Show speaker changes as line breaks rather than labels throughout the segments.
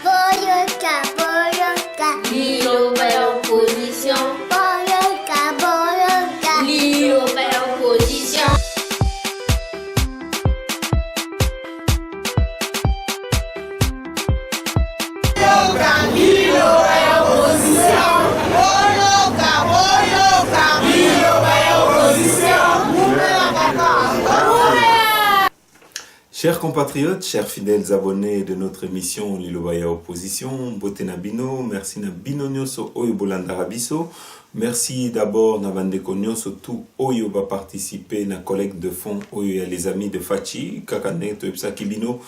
Boyoka, boyoka.
Liloba ya opposition.
Boyoka, boyoka.
Liloba ya opposition.
Liloba ya opposition. Boyoka, boyoka. Liloba ya opposition.
Chers compatriotes, chers fidèles abonnés de notre émission Liloba ya Opposition, Bote Nabino, merci Nabino Nyoso Oyo Bolandara Biso. Merci d'abord na bandeko nyonso tout Oyo ba participer na collecte de fonds Oyo ya les amis de Fachi, Kakane to Epsa Kibino,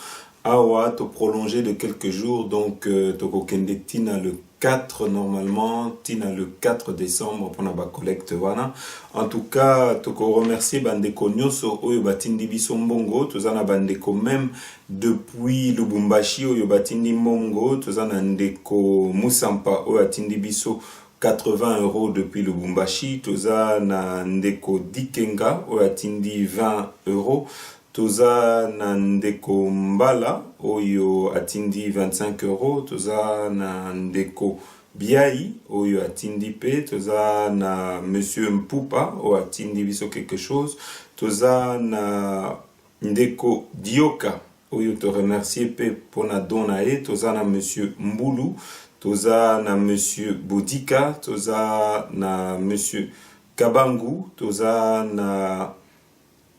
Awa to prolonger de quelques jours, donc Toko Kende Tina le 4 normalement, Tina le 4 décembre pour la collecte wana. En tout cas, toko remercier bandeko nyonso oyo batindi biso mbongo, tozana bandeko même depuis Lubumbashi oyo batindi mbongo, tozana ndeko Musampa oyo atindi biso 80 € depuis Lubumbashi, tozana ndeko Dikenga oyo atindi 20 €. Toza na ndeko Mbala oyo atindi 25 €, toza na ndeko Biai oyo atindi pe, toza na monsieur Mpupa oyo atindi biso quelque chose, toza na ndeko Dioka oyo te remercier pe pona dona e, toza na monsieur Mbulu, toza na monsieur Boudika, toza na monsieur Kabangu, toza na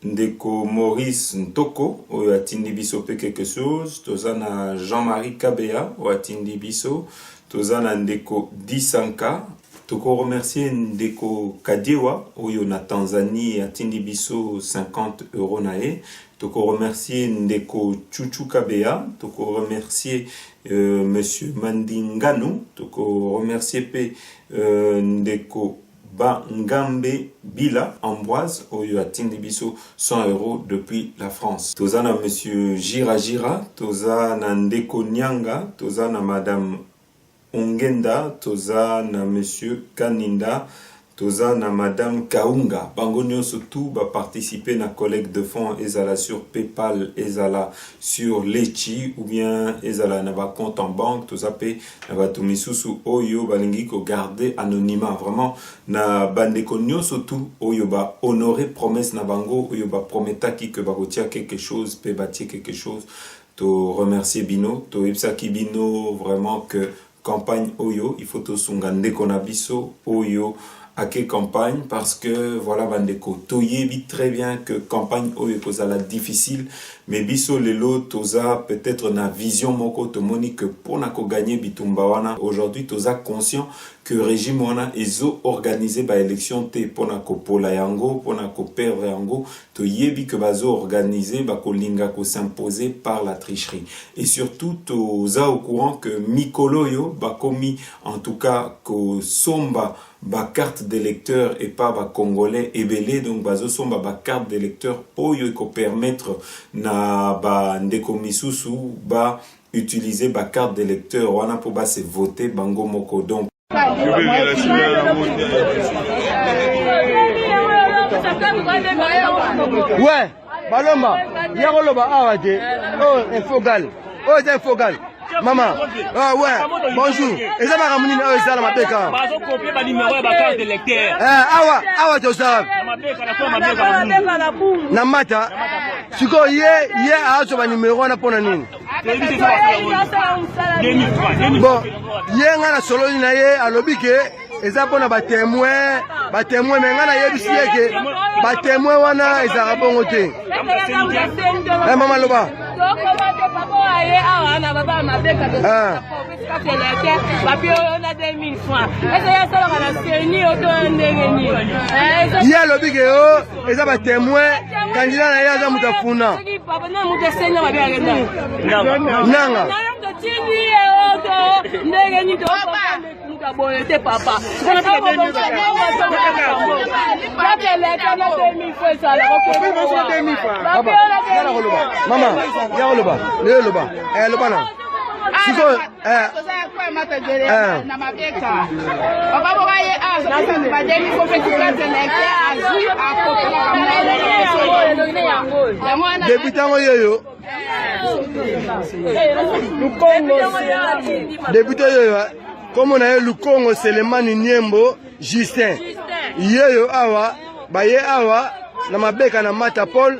ndeko Maurice Ntoko oyo atindi biso pe quelque chose, toza na Jean-Marie Kabea oyo atindi biso, toza na ndeko Disanka, toko remercier ndeko Kadewa oyo na Tanzanie atindi biso 50 € na e, toko remercier ndeko Chuchu Kabea, toko remercier monsieur Mandingano, toko remercier pe ndeko Bangambe Bila Ambroise oyo atindi biso 100 € depuis la France. Toza na monsieur Gira, toza na ndeko Nyanga, toza na madame Ongenda, toza na monsieur Kaninda, toza na madame Kaunga. Bango nyonso tout ba participer na collecte de fonds ezala sur PayPal, ezala sur Lechi ou bien ezala na ba compte en banque, toza pe na ba tumisusu oyo balingi ko garder anonymat. Vraiment na bandeko nyonso tout oyo ba honorer promesse na bango oyo ba prometaki que ba kotia quelque chose pe bâtir quelque chose. To remercier Bino, to epsaki Bino vraiment que campagne oyo il faut to sungande konabiso oyo à quelle campagne, parce que voilà bandeko toyebi très bien que campagne oyo kozala difficile, mais biso lelo toza peut-être na vision moko tomoni que pour na ko gagner bitumba wana aujourd'hui toza conscient que régime wana ezo organiser ba élection te pona ko pola yango pona ko perdre yango, toyebi que bazo organiser ba ko linga ko s'imposer par la tricherie, et surtout toza au courant que mikolo yo ba komi en tout cas ko somba ba carte d'électeur et pas ba congolais ebelé, donc bazo somba ba carte d'électeur oyo ko permettre na ba ndeko misusu ba utiliser ba carte d'électeur wana pour ba se voter bango moko. Donc
ouais balomba yakoloba awa te oh infogal oh c'est infogal maman ah ouais bonjour et ça m'a ramené oh ça la mabeka bazo copier ba numéro ba carte d'électeur awa to ça na mata siko ye aso ba numéro na pona nini bon ye ngana solo na ye alobi ke eza pona ba témoin mais ngana yebisi yeke ba témoin wana eza bongo te maman loba ye alobi ke o eza ba témoin candidat na ye aza mutafuna nanga papa maman yakoloba leloba loba na siko na mabeka baba baye azo badeni ko fetika zeneke azu akoko député yoyo député comme on a eu Lukongo Selemani Niembo Justin yeyo awa baye awa na mabeka na Mata Paul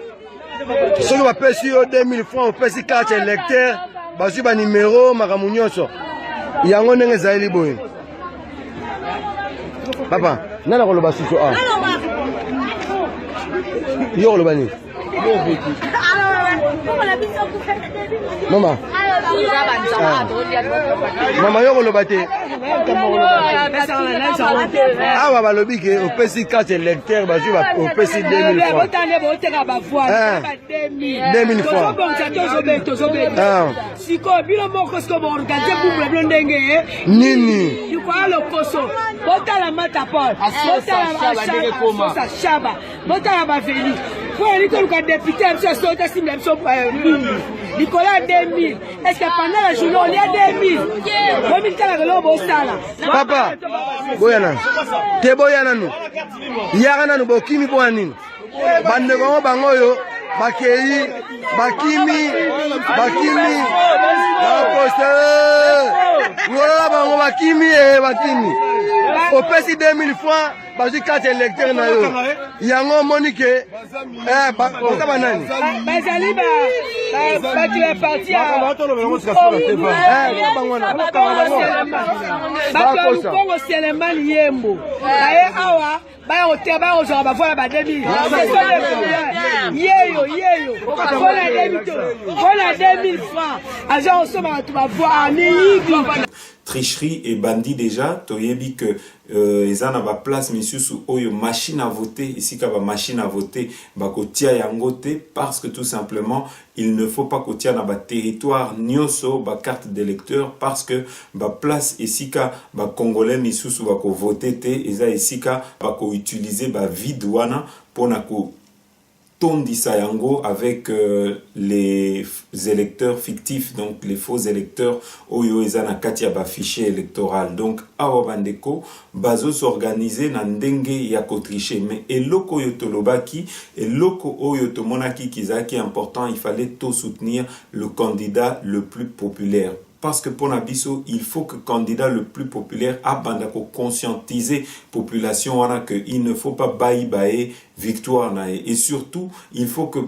soki bapesi yo 2000 francs opesi carte électeur bazwi ba numéro makambo nyonso yango ndenge ezali boye papa nana koloba susu awa yo koloba nini mama mama yo koloba te awa balobi ke opesi carte électeur bazwi opesi 2000 francs 2000 francs
sikoyo bino moko siko baorganize bubula bino ndenge
nini
likoya lokoso botala Mata Paul botala shaba botala baveli po elikoluka député ya biso ya soki tasimila biso likolo ya 2000 est-ce que pendant la journée on est à 2000 bomitalaka loko bosala
papa boya nanu te boya nanu yaka nanu bokimi boya nini bandeko ngo bango oyo bakei bakimi baposte wola bango bakimi opesi 2000 francs bazwi carte électeur na yo yango omoni ke oza banani
bazali bato ya parti bato ya Lukongo Selemani Yembo baye awa baozwaka bavoila ba 2000 yeyo mpona 2000 francs aza osomba bato bavoila amiyigi
tricherie et bandit déjà toyebi que ezana ba place misusu oyo machine à voter ici ka ba machine à voter ba kotia yango te parce que tout simplement il ne faut pas kotia na ba territoire nyoso ba carte d'électeur parce que ba place ici ka ba congolais misusu ba ko voter te eza ici ka ba ko utiliser ba vide wana pona ko tondisa yango avec les électeurs fictifs, donc les faux électeurs oyo ezana kati ya ba fichier électoral. Donc awa bandeko bazo s'organiser na ndenge ya kotricher, mais eloko oyo tolobaki eloko oyo tomonaki kizaki important, il fallait tout soutenir le candidat le plus populaire. Parce que pour Nabiso, il faut que le candidat le plus populaire a bandako conscientiser population wana que il ne faut pas baïbaé victoire nae. Et surtout, il faut que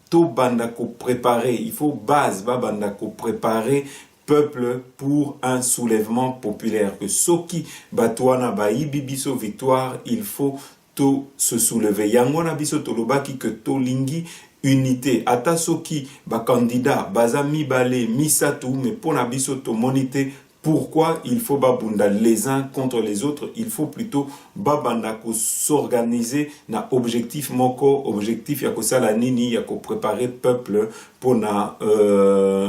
tout bandako préparer, il faut base ba bandako préparer peuple pour un soulèvement populaire. Que soki batouana baïbi biso victoire, il faut tout se soulever. Yango Nabiso tolobaki que to lingi unité ata soki ba candidat baza mibale misatu mais pona biso to monité pourquoi il faut babunda les uns contre les autres, il faut plutôt babandako s'organiser na objectif moko objectif ya ko sala nini ya ko préparer peuple pour na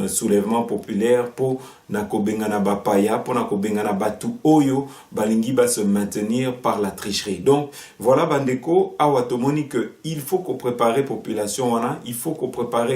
soulèvement populaire pour na ko bengana bapaya pour na ko bengana batu oyo balingi ba se maintenir par la tricherie. Donc voilà bandeko awa tomoni que il faut qu'on prépare population wana, il faut qu'on prépare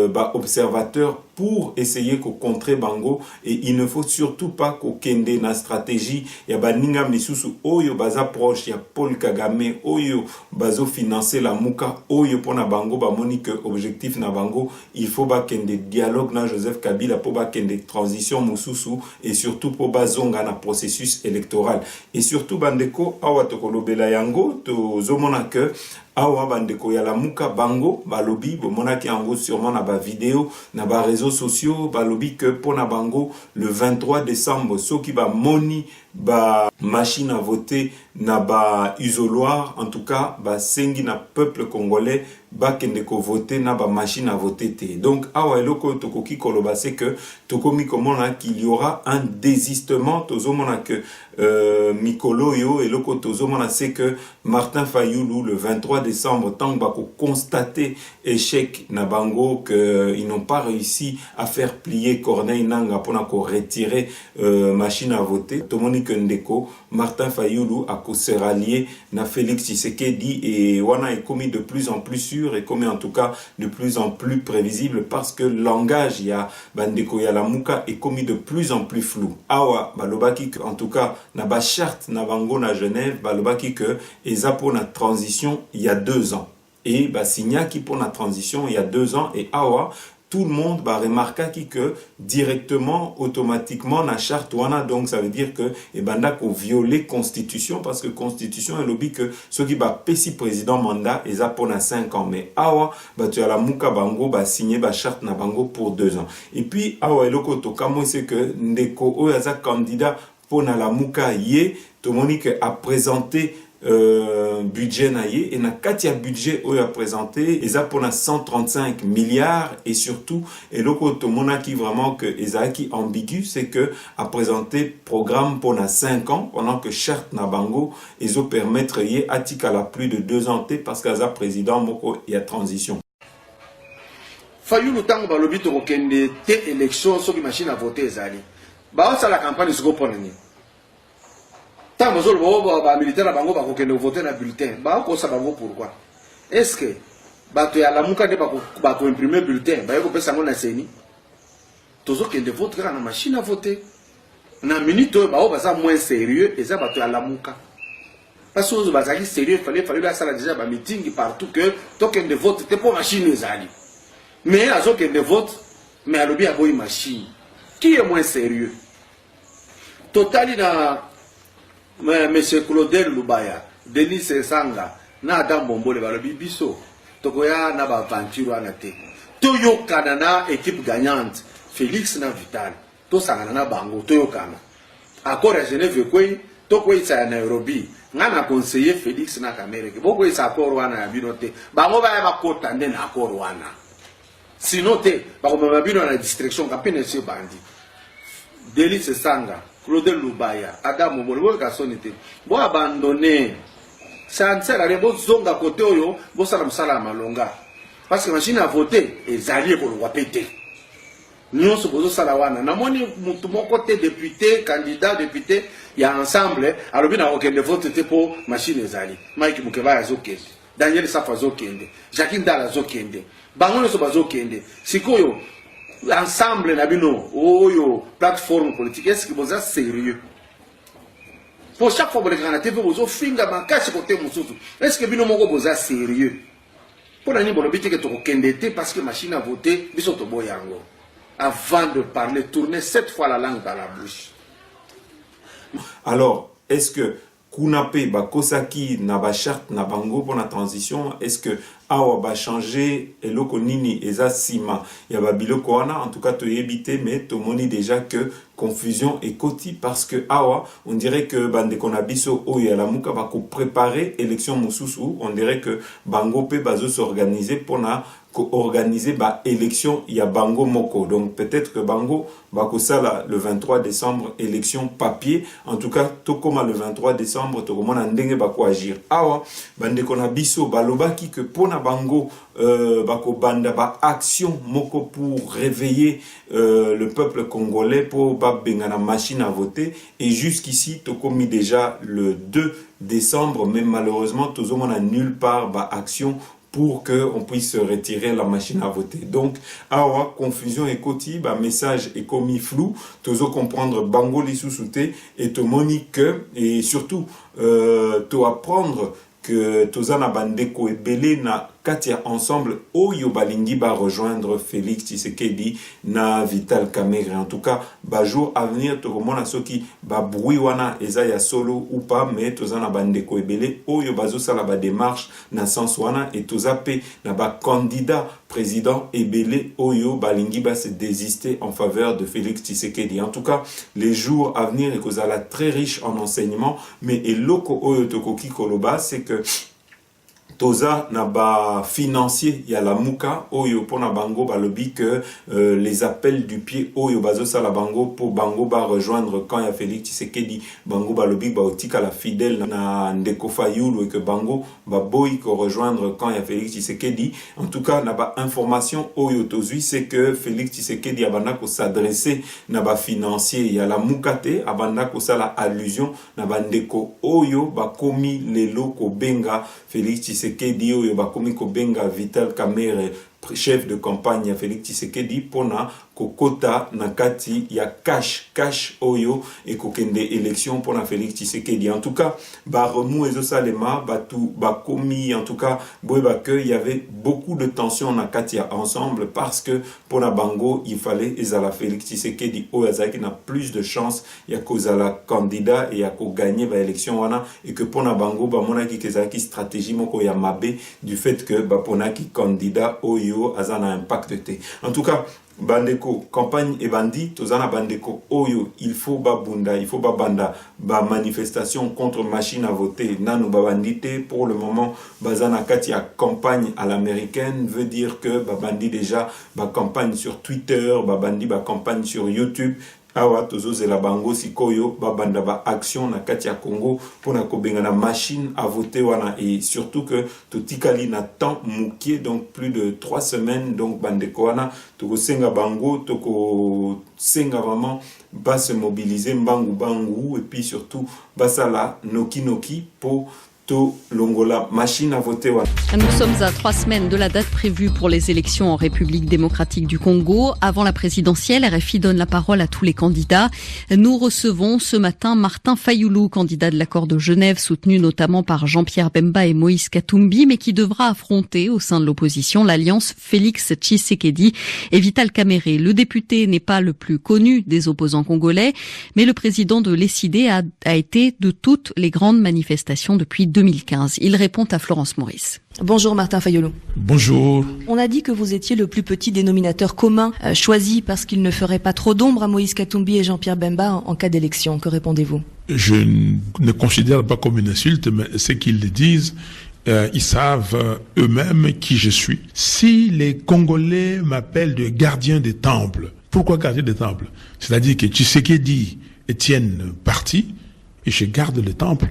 ba observateur pour essayer qu'on contrer bango et il ne faut surtout pas qu'on kende na stratégie ya baninga misusu oyo baza proche ya Paul Kagame oyo bazo financer la muka oyo pona bango ba moni que objectif na bango il faut ba kende dialogue na Joseph Kabila pour ba kende transition mususu et surtout pour bazonga na processus électoral et surtout bandeko awa tokolobela yango to zomona que awa bandeko ya la muka bango balobi bomonaki yango sûrement na ba vidéo na ba réseaux sociaux balobi que pona bango le 23 décembre soki ba moni ba machine à voter na ba isoloir en tout cas ba sengi na peuple congolais ba kende ko voter na ba machine à voter te. Donc awa eloko tokoki koloba c'est que tokomi komona qu'il y aura un désistement tozomona que mikolo yo eloko tozomona c'est que Martin Fayulu le 23 décembre tant ba ko constater échec na bango que ils n'ont pas réussi à faire plier Corneille Nanga pour na ko retirer machine à voter tomoni que ndeko Martin Fayulu a ko se rallier na Félix Tshisekedi et wana est commis de plus en plus sûr et commis en tout cas de plus en plus prévisible parce que le langage ya bandeko ya la muka est commis de plus en plus flou. Awa balobaki en tout cas na ba charte na bango na Genève balobaki que eza pour na transition il y a 2 ans et ba signaki pour la transition il y a 2 ans et awa tout le monde va remarquer que directement, automatiquement, na charte wana, donc ça veut dire que banda ko violer constitution, parce que constitution est lobby que ceux qui va pesi président mandat, ils a pour 5 ans, mais awa, tu as la mouka bango, ba signer ba charte na bango pour 2 ans. Et puis, awa, eloko tokamo, c'est que ndeko oyaza candidat pour na la mouka ye, tout le monde a présenté budget na ye, et na katia budget oyo a présenté eza pour 135 milliards, et surtout et loko to mona qui vraiment que eza qui ambigu, c'est que a présenté programme pour 5 ans, pendant que charte na bango ezo permettre ye atika la plus de 2 ans parce qu'aza président moko et a transition.
Fayu lutango balobi to kokende te élection soki machine à voter ezali ba sa la campagne siko pona ni tant que les militaires vont voter dans le bulletin, pourquoi? Est-ce que les Lamuka vont imprimer le bulletin? Ils vont faire ça. Tous ceux qui votent dans la machine à voter, dans la minute, ils vont moins sérieux et ça va être Lamuka. Parce que vous êtes sérieux, il fallait déjà un meeting partout que token de vote n'était pas machine. Mais à ceux qui votent, mais à l'objet à une machine. Qui est moins sérieux? Total dans Monsieur Claudel Lubaya, Denis Sanga, na Adam Bombole balobi biso, tokoya na ba aventure anate. Toyo kanana équipe gagnante, Félix na Vital. To sangana na bango toyo kana. Accord à Genève koi, to koi sa Nairobi. Ngana conseiller Félix na Amérique. Boko isa accord wana ya binote. Bango ba ba kota ndena accord wana. Sinon te, ba ko mabino na distraction kapene se bandi. Denis Sanga, Claudel Lubaya, Adam Momolo, Gassonité. Bon abandonné. Ça ne sert à rien. Bon zonga côté oyo, bon salam salam longa. Parce que machine à voter, les alliés pour le péter. Nous sommes salawana. Na moni mon côté député, candidat, député, il y a ensemble. Alors bien aucun de vote était pour machine les alliés. Mike Mukeba azokende. Daniel Safa zokende. Jacqueline Dala zokende. Bangono soba zokende. Sikoyo. Ensemble nabino oyo plateforme politique, est-ce que vous êtes sérieux? Pour chaque fois que vous avez vous finga makasi côté mususu, est-ce que bino moko vous êtes sérieux? Pour la nibo lobiti que to kendete parce que machine à voter biso to boyango. Avant de parler, tournez 7 fois la langue dans la bouche.
Alors, est-ce que Kunape bakosaki na ba charte na bango pour la transition, est-ce que awa ba changer eloko nini eza sima ya ba biloko wana? En tout cas to yebite, mais to moni déjà que confusion et koti parce que awa on dirait que bande konabiso o ya la muka ba ko préparer élection mususu, on dirait que bango pe bazo s'organiser pour na organiser ba élection ya bango moko. Donc peut-être que bango ba ko sala le 23 décembre élection papier. En tout cas to koma le 23 décembre to komona ndenge ba ko agir. Awa bande konabiso balobaki que pona bango bako banda ba action moko pour réveiller le peuple congolais pour ba bengana machine à voter, et jusqu'ici to komi déjà le 2 décembre, mais malheureusement tozo mona nulle part ba action pour que on puisse retirer la machine à voter. Donc awa confusion et koti ba message est commis flou, tozo comprendre bango li sous-souté et to monique et surtout to apprendre que tozana bandeko ebele na katia ensemble oyo balingi ba rejoindre Félix Tshisekedi na Vital Kamerhe. En tout cas ba jour à venir to komona soki ba bruit wana eza ya solo ou pas, mais tozana bandeko ebele oyo bazo sala ba démarche na sens wana, et tozape na ba candidat président ebele oyo balingi ba se désister en faveur de Félix Tshisekedi. En tout cas les jours à venir et kozala très riche en enseignements, mais eloko oyo tokoki koloba c'est que toza na ba financier ya la muka oyo pona bango balobi que les appels du pied oyo bazo sala bango pour bango ba rejoindre quand ya Félix Tshisekedi, bango balobi ba otika la fidèle na ndeko Fayulu, et que bango ba boy ko rejoindre quand ya Félix Tshisekedi. En tout cas na ba information oyo tozui c'est que Félix Tshisekedi abanda ko s'adresser na ba financier ya la mukate, abanda ko sala allusion na ba ndeko oyo ba komi lelo ko benga Félix Tshisekedi oyo bakomi ko benga Vital Kamerhe chef de campagne ya Félix Tshisekedi pona kokota na kati ya cash oyo et kokende élection pona Félix Tshisekedi. En tout cas, remou ezo salema batu bakomi, en tout cas boyeba que il y avait beaucoup de tension na kati ya ensemble parce que pona bango il fallait ezala Félix Tshisekedi oyazaki na plus de chance ya kozala candidat et ya ko gagner ba élection wana, et que pona bango ba monaki kezaki stratégie moko ya mabe du fait que ba ponaki candidat oyo azana impact te. En tout cas, bandeko campagne et bandit tozana bandeko oyo il faut babunda, il faut babanda ba manifestation contre machine à voter nanu babandité pour le moment bazana kati ya campagne à l'américaine, veut dire que babandi déjà ba campagne sur Twitter, babandi ba campagne sur YouTube. Awa tozozela bango sikoyo babanda ba action na kati ya Congo pona kobenga na machine à voter wana, et surtout que totikali na temps mukie, donc plus de 3 semaines, donc bandeko wana toko senga bango, toko senga vraiment ba se mobiliser bangu et puis surtout basala noki pour Longola, machine à voter.
Nous sommes à 3 semaines de la date prévue pour les élections en République démocratique du Congo. Avant la présidentielle, RFI donne la parole à tous les candidats. Nous recevons ce matin Martin Fayulu, candidat de l'accord de Genève, soutenu notamment par Jean-Pierre Bemba et Moïse Katumbi, mais qui devra affronter au sein de l'opposition l'alliance Félix Tshisekedi et Vital Kamerhe. Le député n'est pas le plus connu des opposants congolais, mais le président de l'ESID a été de toutes les grandes manifestations depuis 2015. Il répond à Florence Maurice.
Bonjour Martin Fayulu.
Bonjour.
On a dit que vous étiez le plus petit dénominateur commun, choisi parce qu'il ne ferait pas trop d'ombre à Moïse Katumbi et Jean-Pierre Bemba en cas d'élection. Que répondez-vous?
Je ne considère pas comme une insulte, mais ce qu'ils disent, ils savent eux-mêmes qui je suis. Si les Congolais m'appellent de gardien des temples, pourquoi gardien des temples? C'est-à-dire que Tshisekedi tienne parti et je garde le temple.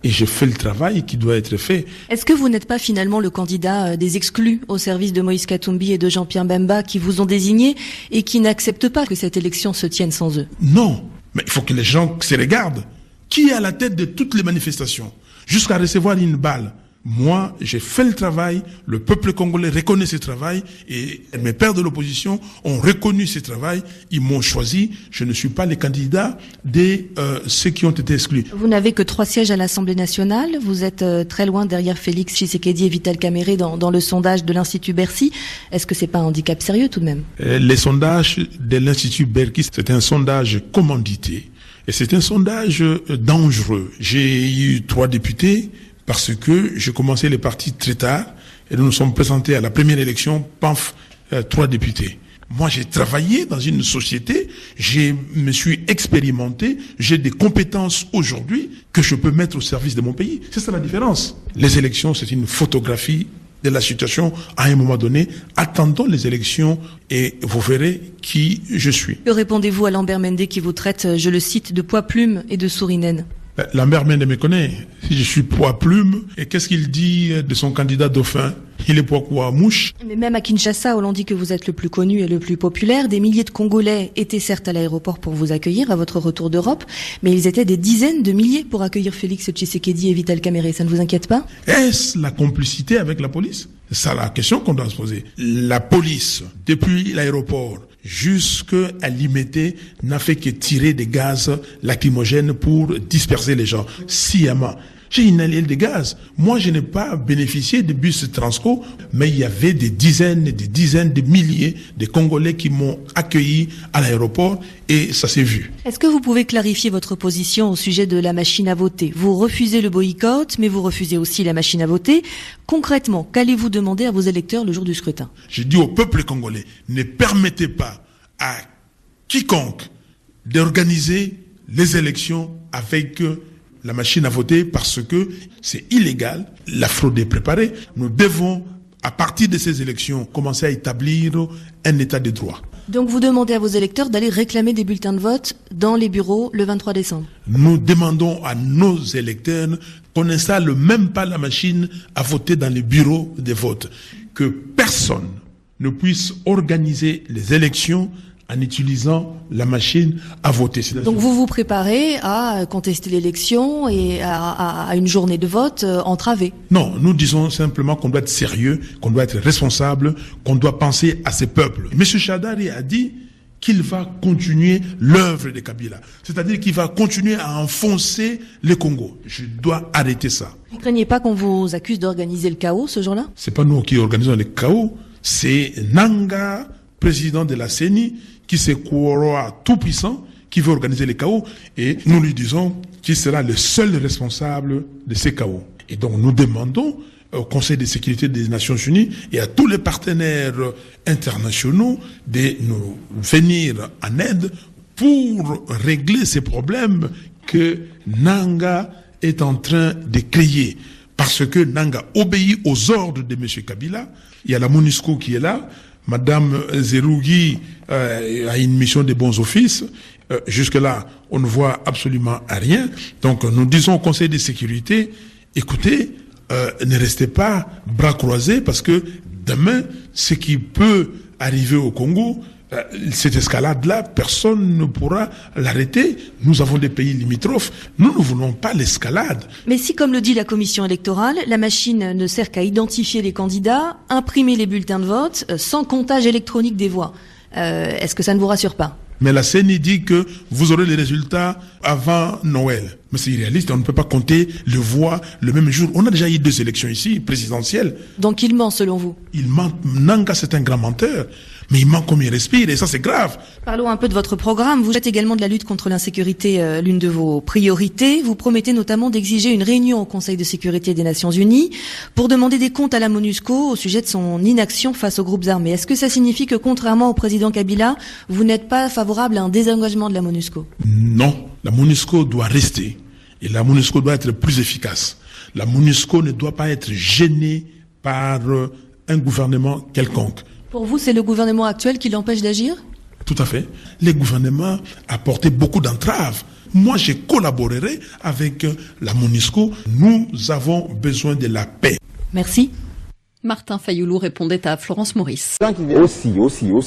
Et je fais le travail qui doit être fait.
Est-ce que vous n'êtes pas finalement le candidat des exclus au service de Moïse Katumbi et de Jean-Pierre Bemba qui vous ont désigné et qui n'acceptent pas que cette élection se tienne sans eux?
Non, mais il faut que les gens se regardent. Qui est à la tête de toutes les manifestations jusqu'à recevoir une balle? Moi, j'ai fait le travail, le peuple congolais reconnaît ce travail et mes pairs de l'opposition ont reconnu ce travail, ils m'ont choisi. Je ne suis pas le candidat de ceux qui ont été exclus.
Vous n'avez que 3 sièges à l'Assemblée nationale, vous êtes très loin derrière Félix Tshisekedi et Vital Kamerhe dans le sondage de l'Institut Bercy. Est-ce que c'est pas un handicap sérieux tout de même?
Les sondages de l'Institut Bercy, c'est un sondage commandité et c'est un sondage dangereux. J'ai eu 3 députés, parce que j'ai commencé les partis très tard et nous nous sommes présentés à la première élection, 3 députés. Moi, j'ai travaillé dans une société, je me suis expérimenté, j'ai des compétences aujourd'hui que je peux mettre au service de mon pays. C'est ça la différence. Les élections, c'est une photographie de la situation à un moment donné. Attendons les élections et vous verrez qui je suis.
Que répondez-vous à Lambert Mende qui vous traite, je le cite, de poids-plume et de souris-naine?
Lambert Mende me connaît. Si je suis poids-plume, et qu'est-ce qu'il dit de son candidat dauphin? Il est poids mouche.
Mais même à Kinshasa, où l'on dit que vous êtes le plus connu et le plus populaire, des milliers de Congolais étaient certes à l'aéroport pour vous accueillir à votre retour d'Europe, mais ils étaient des dizaines de milliers pour accueillir Félix Tshisekedi et Vital Kamerhe. Ça ne vous inquiète pas?
Est-ce la complicité avec la police? C'est ça la question qu'on doit se poser. La police, depuis l'aéroport jusqu'à Limete, n'a fait que tirer des gaz lacrymogènes pour disperser les gens. Sciemment. J'ai une alliée de gaz. Moi, je n'ai pas bénéficié de bus Transco, mais il y avait des dizaines, de milliers de Congolais qui m'ont accueilli à l'aéroport et ça s'est vu.
Est-ce que vous pouvez clarifier votre position au sujet de la machine à voter? Vous refusez le boycott, mais vous refusez aussi la machine à voter. Concrètement, qu'allez-vous demander à vos électeurs le jour du scrutin?
Je dis au peuple congolais, ne permettez pas à quiconque d'organiser les élections avec la machine à voter parce que c'est illégal, la fraude est préparée. Nous devons, à partir de ces élections, commencer à établir un état de droit.
Donc vous demandez à vos électeurs d'aller réclamer des bulletins de vote dans les bureaux le 23 décembre.
Nous demandons à nos électeurs qu'on n'installe même pas la machine à voter dans les bureaux de vote. Que personne ne puisse organiser les élections en utilisant la machine à voter.
Donc vous vous préparez à contester l'élection et à une journée de vote entravée?
Non, nous disons simplement qu'on doit être sérieux, qu'on doit être responsable, qu'on doit penser à ces peuples. M. Shadari a dit qu'il va continuer l'œuvre de Kabila. C'est-à-dire qu'il va continuer à enfoncer le Congo. Je dois arrêter ça.
Vous ne craignez pas qu'on vous accuse d'organiser le chaos ce jour-là?
C'est pas nous qui organisons le chaos, c'est Nanga, président de la CENI, qui se croit tout puissant, qui veut organiser le chaos, et nous lui disons qu'il sera le seul responsable de ces chaos. Et donc nous demandons au Conseil de sécurité des Nations Unies et à tous les partenaires internationaux de nous venir en aide pour régler ces problèmes que Nanga est en train de créer. Parce que Nanga obéit aux ordres de M. Kabila. Il y a la MONUSCO qui est là. Madame Zerougui a une mission de bons offices. Jusque-là, on ne voit absolument rien. Donc nous disons au Conseil de sécurité, écoutez, ne restez pas bras croisés parce que demain, ce qui peut arriver au Congo, cette escalade-là, personne ne pourra l'arrêter. Nous avons des pays limitrophes. Nous ne voulons pas l'escalade.
Mais si, comme le dit la commission électorale, la machine ne sert qu'à identifier les candidats, imprimer les bulletins de vote, sans comptage électronique des voix, est-ce que ça ne vous rassure pas?
Mais la CENI dit que vous aurez les résultats avant Noël. Mais c'est irréaliste, on ne peut pas compter les voix le même jour. On a déjà eu 2 élections ici, présidentielles.
Donc il ment selon vous?
Il ment. Nanga, c'est un grand menteur. Mais il ment comme il respire, et ça c'est grave.
Parlons un peu de votre programme. Vous êtes également de la lutte contre l'insécurité, l'une de vos priorités. Vous promettez notamment d'exiger une réunion au Conseil de sécurité des Nations Unies pour demander des comptes à la MONUSCO au sujet de son inaction face aux groupes armés. Est-ce que ça signifie que, contrairement au président Kabila, vous n'êtes pas favorable à un désengagement de la MONUSCO?
Non, la MONUSCO doit rester. Et la MONUSCO doit être plus efficace. La MONUSCO ne doit pas être gênée par un gouvernement quelconque.
Pour vous, c'est le gouvernement actuel qui l'empêche d'agir?
Tout à fait. Le gouvernement a porté beaucoup d'entraves. Moi, je collaborerai avec la MONUSCO. Nous avons besoin de la paix.
Merci.
Martin Fayoulou répondait à Florence Maurice.
Aussi,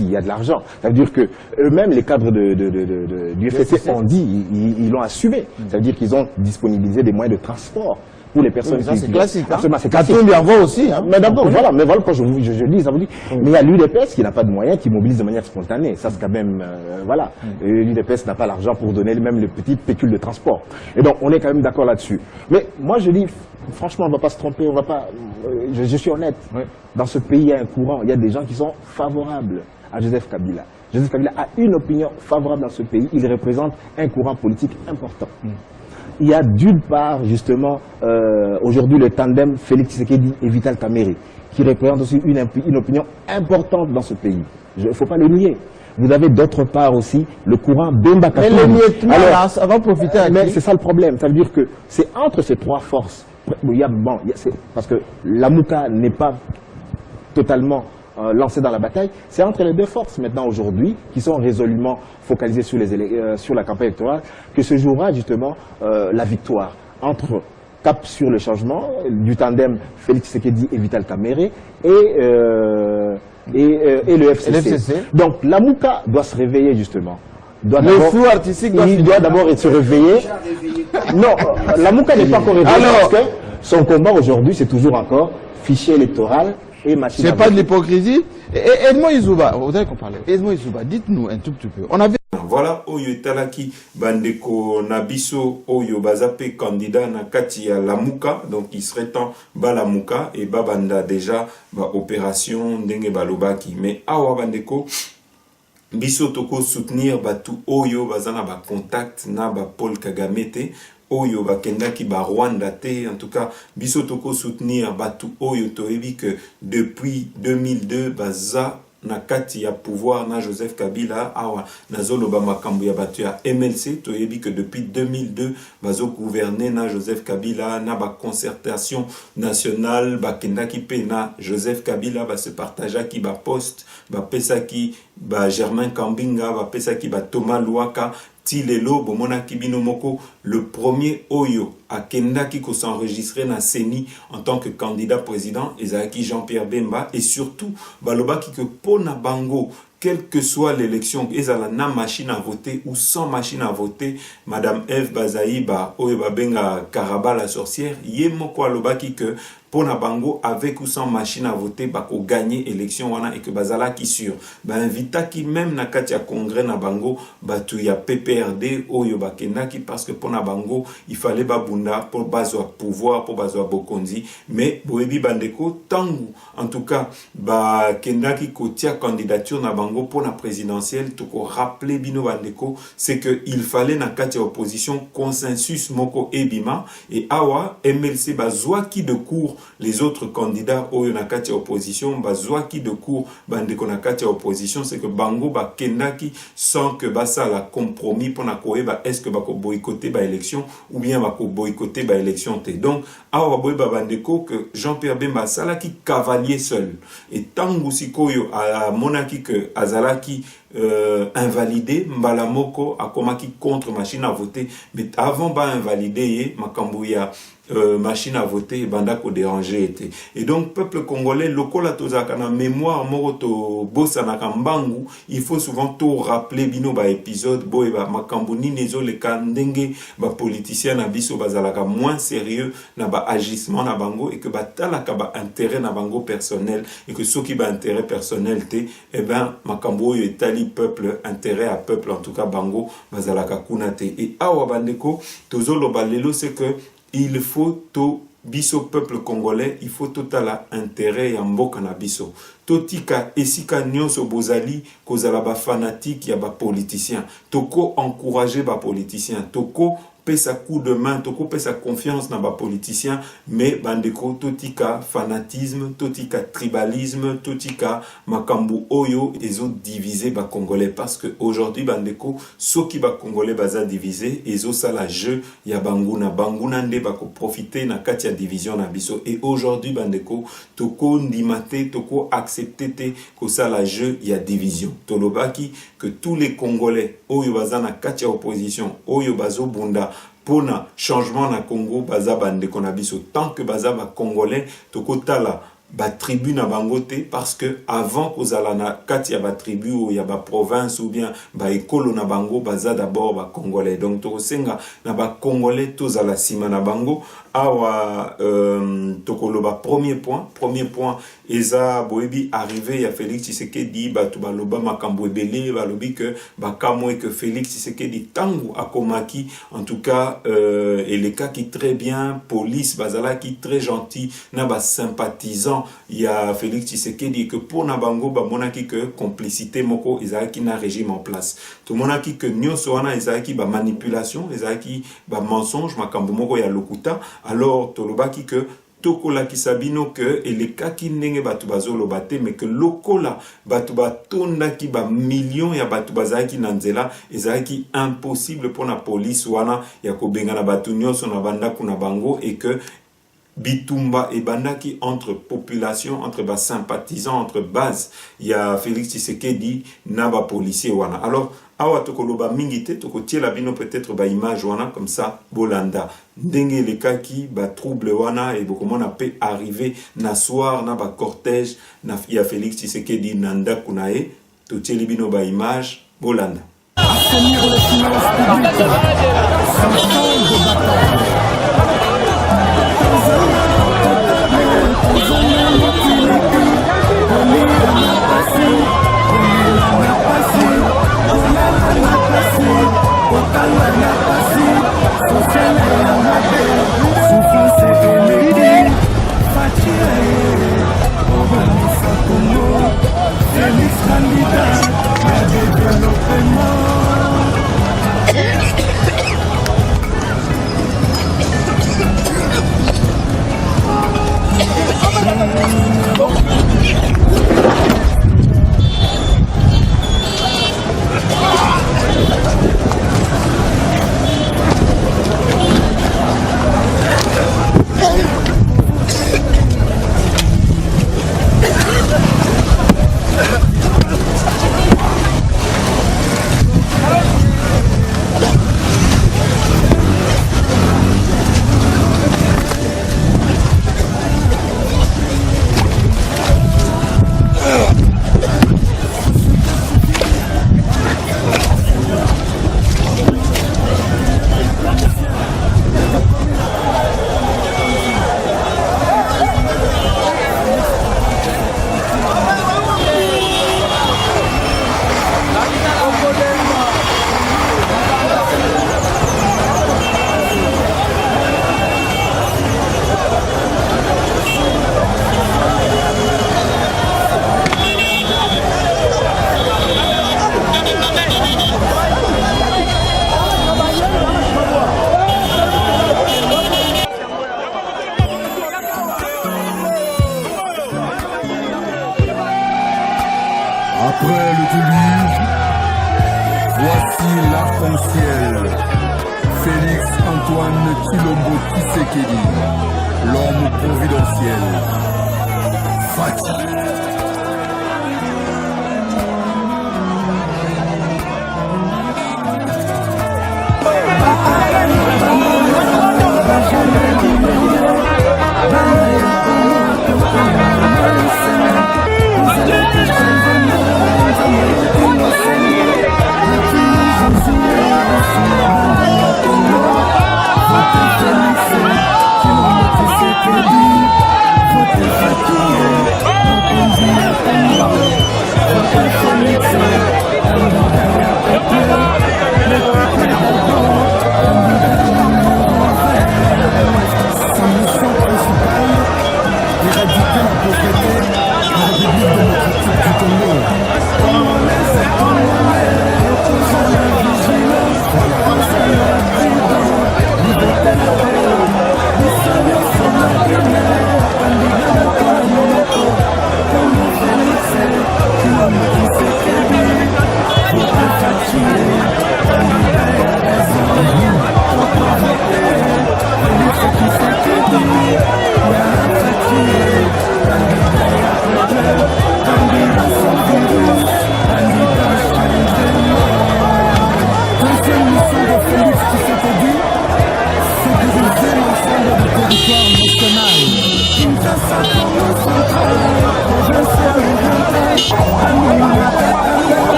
il y a de l'argent. Ça veut dire que eux-mêmes, les cadres du FCC ont dit, ils l'ont assumé. Ça veut dire qu'ils ont disponibilisé des moyens de transport pour les personnes.
Ça, c'est classique.
Absolument, c'est classique.
Lui envoie aussi. Hein.
Mais d'abord, voilà, quand je dis, ça veut dire, mais il y a l'UDPS qui n'a pas de moyens, qui mobilise de manière spontanée. Ça, c'est quand même, voilà. L'UDPS n'a pas l'argent pour donner même les petits pécules de transport. Et donc, on est quand même d'accord là-dessus. Mais moi, je dis, franchement, on ne va pas se tromper, on va pas. Je suis honnête. Oui. Dans ce pays, il y a un courant, il y a des gens qui sont favorables à Joseph Kabila. Joseph Kabila a une opinion favorable dans ce pays. Il représente un courant politique important. Il y a d'une part, justement, aujourd'hui le tandem Félix Tshisekedi et Vital Kamerhe, qui représente aussi une opinion importante dans ce pays. Il ne faut pas le nier. Vous avez d'autre part aussi le courant Bemba Katumbi.
Mais le lieutenant, alors, ça va profiter à
mais c'est ça le problème. Ça veut dire que c'est entre ces 3 forces. Parce que la Mouka n'est pas totalement lancée dans la bataille. C'est entre les 2 forces maintenant aujourd'hui qui sont résolument focalisées sur la campagne électorale que se jouera justement la victoire entre Cap sur le changement du tandem Félix Tshisekedi et Vital Kamerhe et le FCC. Donc la Mouka doit se réveiller justement.
Le flou artistique
doit d'abord se réveiller. Non, la Mouka n'est pas encore réveillée parce que son combat aujourd'hui, c'est toujours encore fichier électoral et machine.
C'est pas de l'hypocrisie. Edmond Izouba, vous avez qu'on parlait. Edmond Izouba, dites-nous un tout petit peu. On avait.
Voilà, Oyo Talaki, Bandeko Nabiso, Oyo Bazape, candidat na kati ya Lamuka, donc il serait temps Balamuka et Babanda déjà, opération Ndenge Balobaki. Mais Awa Bandeko, biso toko soutenir batu Oyo bazana ba contact na ba Paul Kagame te, Oyo bakendaki ba Rwanda te, en tout cas biso toko soutenir batu Oyo toyebi que depuis 2002 baza na kati ya pouvoir na Joseph Kabila awa nazoloba makambo ya batu ya MLC toyebi que depuis 2002 bazo gouverner na Joseph Kabila na ba concertation nationale bakendaki pe na Joseph Kabila ba se partageaki ba poste ba pesaki ba Germain Kambinga ba pesaki ba Thomas Luaka Tilelo bomona kibino moko le premier Oyo akendaki ko s'enregistrer na CENI en tant que candidat président ezaki Jean-Pierre Bemba et surtout balobaki que pona bango quelle que soit l'élection, ezala na machine à voter ou sans machine à voter, Madame Eve Bazaïba, Oyeba Benga Karaba la sorcière, yemoko alobaki que pour na bango avec ou sans machine à voter bako gagner élection wana et que bazala qui sûr ba invita qui même na kati ya congrès na bango batu ya PPRD oyo bakenda qui parce que pour na bango il fallait babunda pour bazwa pouvoir pour bazwa bokonzi mais boyebi bandeko tangu en tout cas ba kenda qui kotia candidature na bango pour la présidentielle tout ko rappeler bino bandeko c'est que il fallait na kati ya opposition consensus moko ebima et awa MLC bazwa qui de court les autres candidats oyo na kati ya opposition bazwa qui de court bandeko na kati ya opposition c'est que bango ba kendaki sans que basa la compromis pour na koeba est-ce que bako boycotter ba élection ou bien bako boycotter ba élection te donc awa boyeba bandeko que Jean-Pierre Bemba sala qui cavalier seul et tangu sikoyo a monaki que azalaki invalidé Mbalamoko a komaki contre machine à voter mais avant ba invalider makambo ya machine à voter banda ko déranger était et donc peuple congolais lokola tozaka na mémoire moko to bossa na kambangu il faut souvent to rappeler bino ba épisode boy ba makambo ni nezo le kandenge ba politicien na biso bazalaka moins sérieux na ba agissement na bango et que batalaka ba intérêt na bango personnel et que ceux qui ba intérêt personnel te et ben makambo yo etali peuple intérêt à peuple en tout cas bango bazalaka kunate et awa bandeko tozolo balelo c'est que il faut to biso peuple congolais il faut total intérêt ya mboka na biso totika esika nyonso bozali kozala ba fanatique ya ba politicien toko encourager ba politicien toko pesa coup de main toko pesa confiance na ba politicien mais bandeko totika fanatisme totika tribalisme totika makambu oyo ezo diviser ba congolais parce que aujourd'hui bandeko soki ba congolais baza diviser ezo sala jeu ya banguna nde bako profiter na kati ya division na biso et aujourd'hui bandeko toko ndimate toko accepter te ko sala jeu ya division tolobaki que tous les congolais oyo baza na kati ya opposition oyo bazo bunda pona changement na Congo baza bandeko na biso tant que baza ba congolais tokotala ba tribu na bangote parce que avant kozala na kati ya ba tribu ou ya ba province ou bien ba ekolo na bango baza d'abord ba congolais donc tokosenga na ba congolais tozala sima na bango awa tokoloba premier point eza boyebi arrivé ya Félix Tshisekedi batu baloba makambo ebele balobi que bakamo et que Félix Tshisekedi tangu akomaki en tout cas et les cas qui très bien police bazala qui très gentil na ba sympathisant il y a Félix Tshisekedi que pour na bango ba monaki que complicité moko ezaki na régime en place tout monaki que nyonso wana ezaki ba manipulation ezaki ba mensonge makambo moko ya lokuta alors tolobaki que tokola kisabino que et les cas qui ndenge batu bazoloba te mais que lokola batu batonda ki ba millions ya batu bazaki na nzela ezaki impossible pour la police wana ya kobenga na batu nyonso na banda kuna bango et que bitumba et bandaki entre population entre bas sympathisants entre base il y a Félix Tshisekedi na ba policier wana alors awa tokoloba mingi te tokotiela bino peut-être ba image wana comme ça bolanda ndenge le kaki ba trouble wana et bokomona peut arriver na soir na ba cortège na ya Félix Tshisekedi nanda kunae totieli bino ba image bolanda
Après le déluge, voici l'arc-en-ciel. Félix Antoine Tshilombo Tshisekedi, l'homme providentiel. Fatih.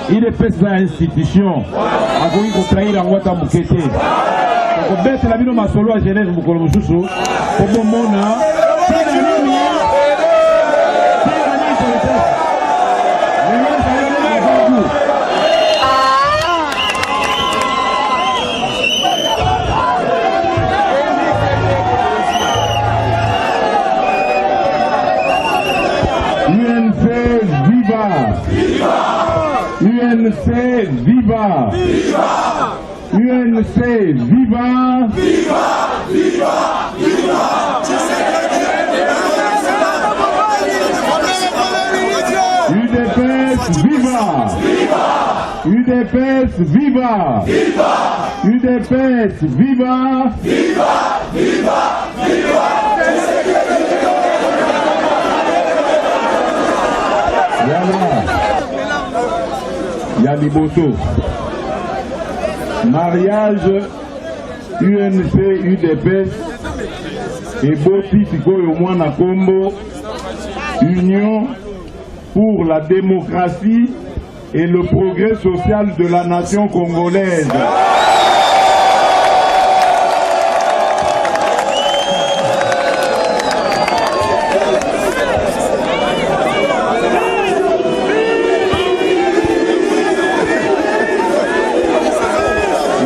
IDPS za institution akoki kotrahir yango ata moke te okobetela bino masolo ya jeunesse mokolo mosusu po bomona tina nini UNC UNC, viva! UNC, viva! UDPS, viva! UDPS, viva! UDPS, viva! Voilà. Il y a des motos. Mariage UNC UDPS et Boti Sikoyo Mwana Kombo, Union pour la démocratie et le progrès social de la nation congolaise.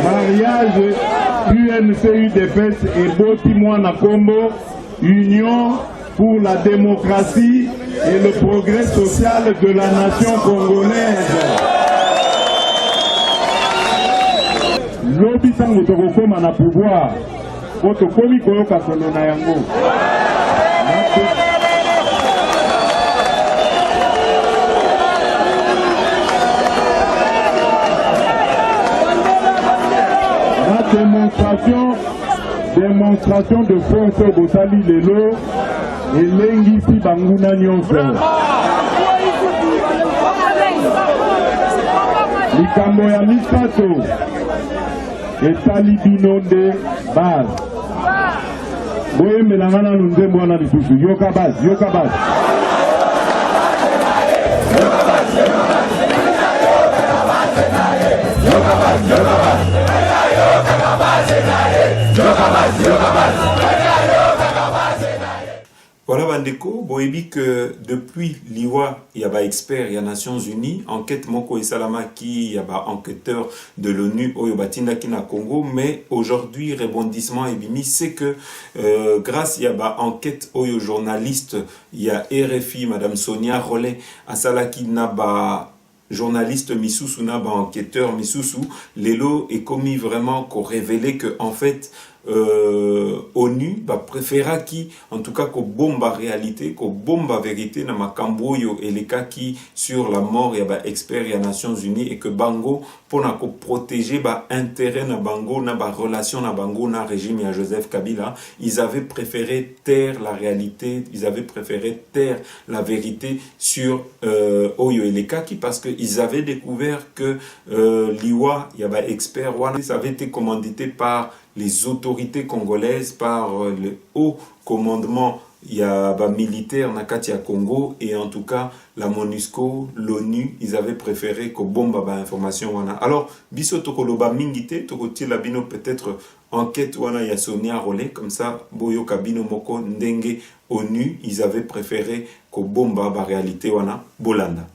Mariage UNC UDPS et Boti Mwana Kombo, Union pour la démocratie et le progrès social de la nation congolaise. Lobi tango tokokoma na pouvoir, otokomi koyoka solo na yango. Démonstration de force bosali lelo elengisi banguna nyonso. Likambo ya misato etali bino nde base. Boyemelanga nanu nzembo wana lisusu. Yoka base, yoka base.
Voilà Bandeko, boyebi que depuis l'IWA, il y a des experts, il y a Nations Unies, enquête Moko et Salama qui, il y a des enquêteurs de l'ONU au Yobatinda qui na Congo, mais aujourd'hui, rebondissement et bimi, c'est que grâce il y a des enquêtes au journaliste, il y a RFI, Madame Sonia Rollet, Asala qui n'a pas journaliste Misusu n'a pas enquêteur Misusu, Lelo est commis vraiment qu'on révélait que en fait ONU préféra qui en tout cas qu'on bombe à réalité, qu'on bombe à vérité dans ma camboyo et les cas qui sur la mort il y a experts il y a Nations Unies et que Bango pour na protéger intérêt na Bango na relation na Bango na régime à Joseph Kabila, ils avaient préféré taire la réalité, ils avaient préféré taire la vérité sur Oyo et les cas qui parce que ils avaient découvert que l'IWA il y a experts ça avait été commandité par les autorités congolaises, par le haut commandement il y a militaire Nakati à Congo et en tout cas la MONUSCO, l'ONU, ils avaient préféré que bombe information wana. Alors biso tokoloba mingite tokoti la bino peut-être enquête wana ya Sonia Rollet comme ça boyo kabino moko ndenge ONU, ils avaient préféré que bombe réalité wana bolanda.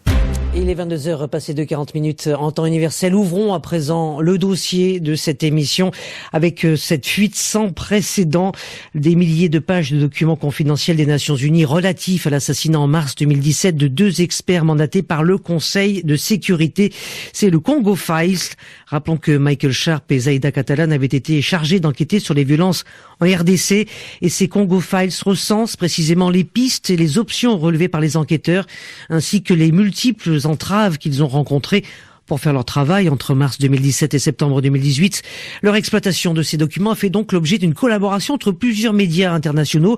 Il est 22h passé de 40 minutes en temps universel. Ouvrons à présent le dossier de cette émission avec cette fuite sans précédent des milliers de pages de documents confidentiels des Nations Unies relatifs à l'assassinat en mars 2017 de 2 experts mandatés par le Conseil de sécurité. C'est le Congo Files. Rappelons que Michael Sharp et Zaïda Catalan avaient été chargés d'enquêter sur les violences en RDC et ces Congo Files recensent précisément les pistes et les options relevées par les enquêteurs ainsi que les multiples entraves qu'ils ont rencontrées pour faire leur travail entre mars 2017 et septembre 2018. Leur exploitation de ces documents a fait donc l'objet d'une collaboration entre plusieurs médias internationaux,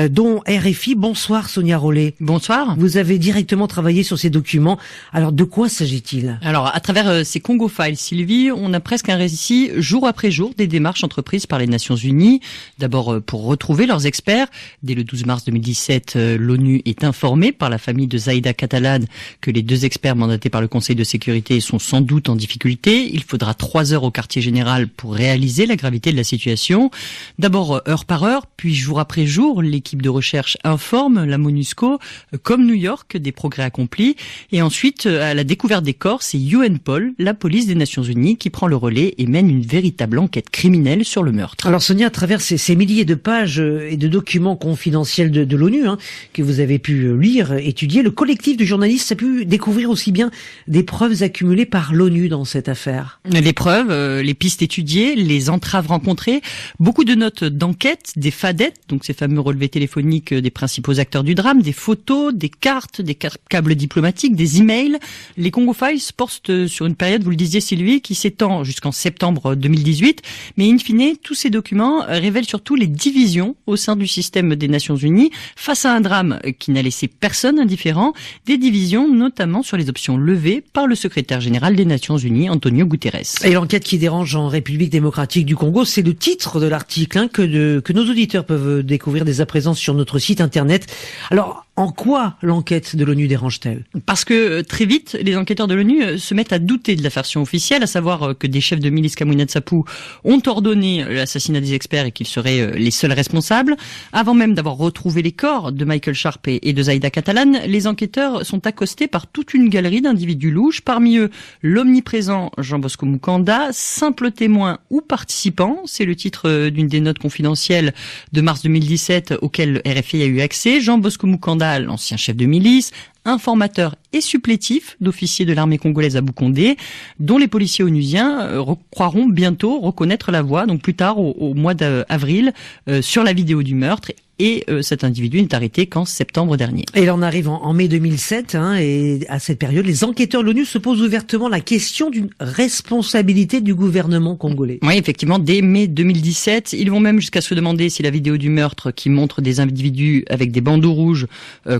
dont RFI. Bonsoir Sonia Rollet.
Bonsoir.
Vous avez directement travaillé sur ces documents. Alors de quoi s'agit-il?
Alors à travers ces Congo Files, Sylvie, on a presque un récit jour après jour des démarches entreprises par les Nations Unies. D'abord pour retrouver leurs experts. Dès le 12 mars 2017, l'ONU est informée par la famille de Zaïda Catalan que les 2 experts mandatés par le Conseil de sécurité sont sans doute en difficulté. Il faudra 3 heures au quartier général pour réaliser la gravité de la situation. D'abord heure par heure, puis jour après jour, l'équipe de recherche informe la MONUSCO, comme New York, des progrès accomplis. Et ensuite, à la découverte des corps, c'est UNPOL, la police des Nations Unies, qui prend le relais et mène une véritable enquête criminelle sur le meurtre.
Alors Sonia, à travers ces milliers de pages et de documents confidentiels de l'ONU que vous avez pu lire, étudier, le collectif de journalistes a pu découvrir aussi bien des preuves accumulées par l'ONU dans cette affaire.
Les preuves, les pistes étudiées, les entraves rencontrées, beaucoup de notes d'enquête, des fadettes, donc ces fameux relevés téléphoniques des principaux acteurs du drame, des photos, des cartes, des câbles diplomatiques, des emails. Les Congo Files portent sur une période, vous le disiez Sylvie, qui s'étend jusqu'en septembre 2018, mais in fine, tous ces documents révèlent surtout les divisions au sein du système des Nations Unies face à un drame qui n'a laissé personne indifférent, des divisions notamment sur les options levées par le secrétaire général des Nations Unies, Antonio Guterres.
Et l'enquête qui dérange en République démocratique du Congo, c'est le titre de l'article que nos auditeurs peuvent découvrir dès à présent sur notre site internet. Alors, en quoi l'enquête de l'ONU dérange-t-elle?
Parce que très vite, les enquêteurs de l'ONU se mettent à douter de la version officielle, à savoir que des chefs de milice Kamwina Nsapu ont ordonné l'assassinat des experts et qu'ils seraient les seuls responsables. Avant même d'avoir retrouvé les corps de Michael Sharp et de Zaida Catalan, les enquêteurs sont accostés par toute une galerie d'individus louches, parmi eux l'omniprésent Jean Bosco Mukanda, simple témoin ou participant, c'est le titre d'une des notes confidentielles de mars 2017 auquel RFI a eu accès. Jean Bosco Mukanda, l'ancien chef de milice, informateur et supplétif d'officiers de l'armée congolaise à Boukoundé, dont les policiers onusiens croiront bientôt reconnaître la voix, donc plus tard au mois d'avril, sur la vidéo du meurtre. Et cet individu n'est arrêté qu'en septembre dernier.
Et là, on arrive en mai 2007, et à cette période, les enquêteurs de l'ONU se posent ouvertement la question d'une responsabilité du gouvernement congolais.
Oui, effectivement, dès mai 2017, ils vont même jusqu'à se demander si la vidéo du meurtre qui montre des individus avec des bandeaux rouges,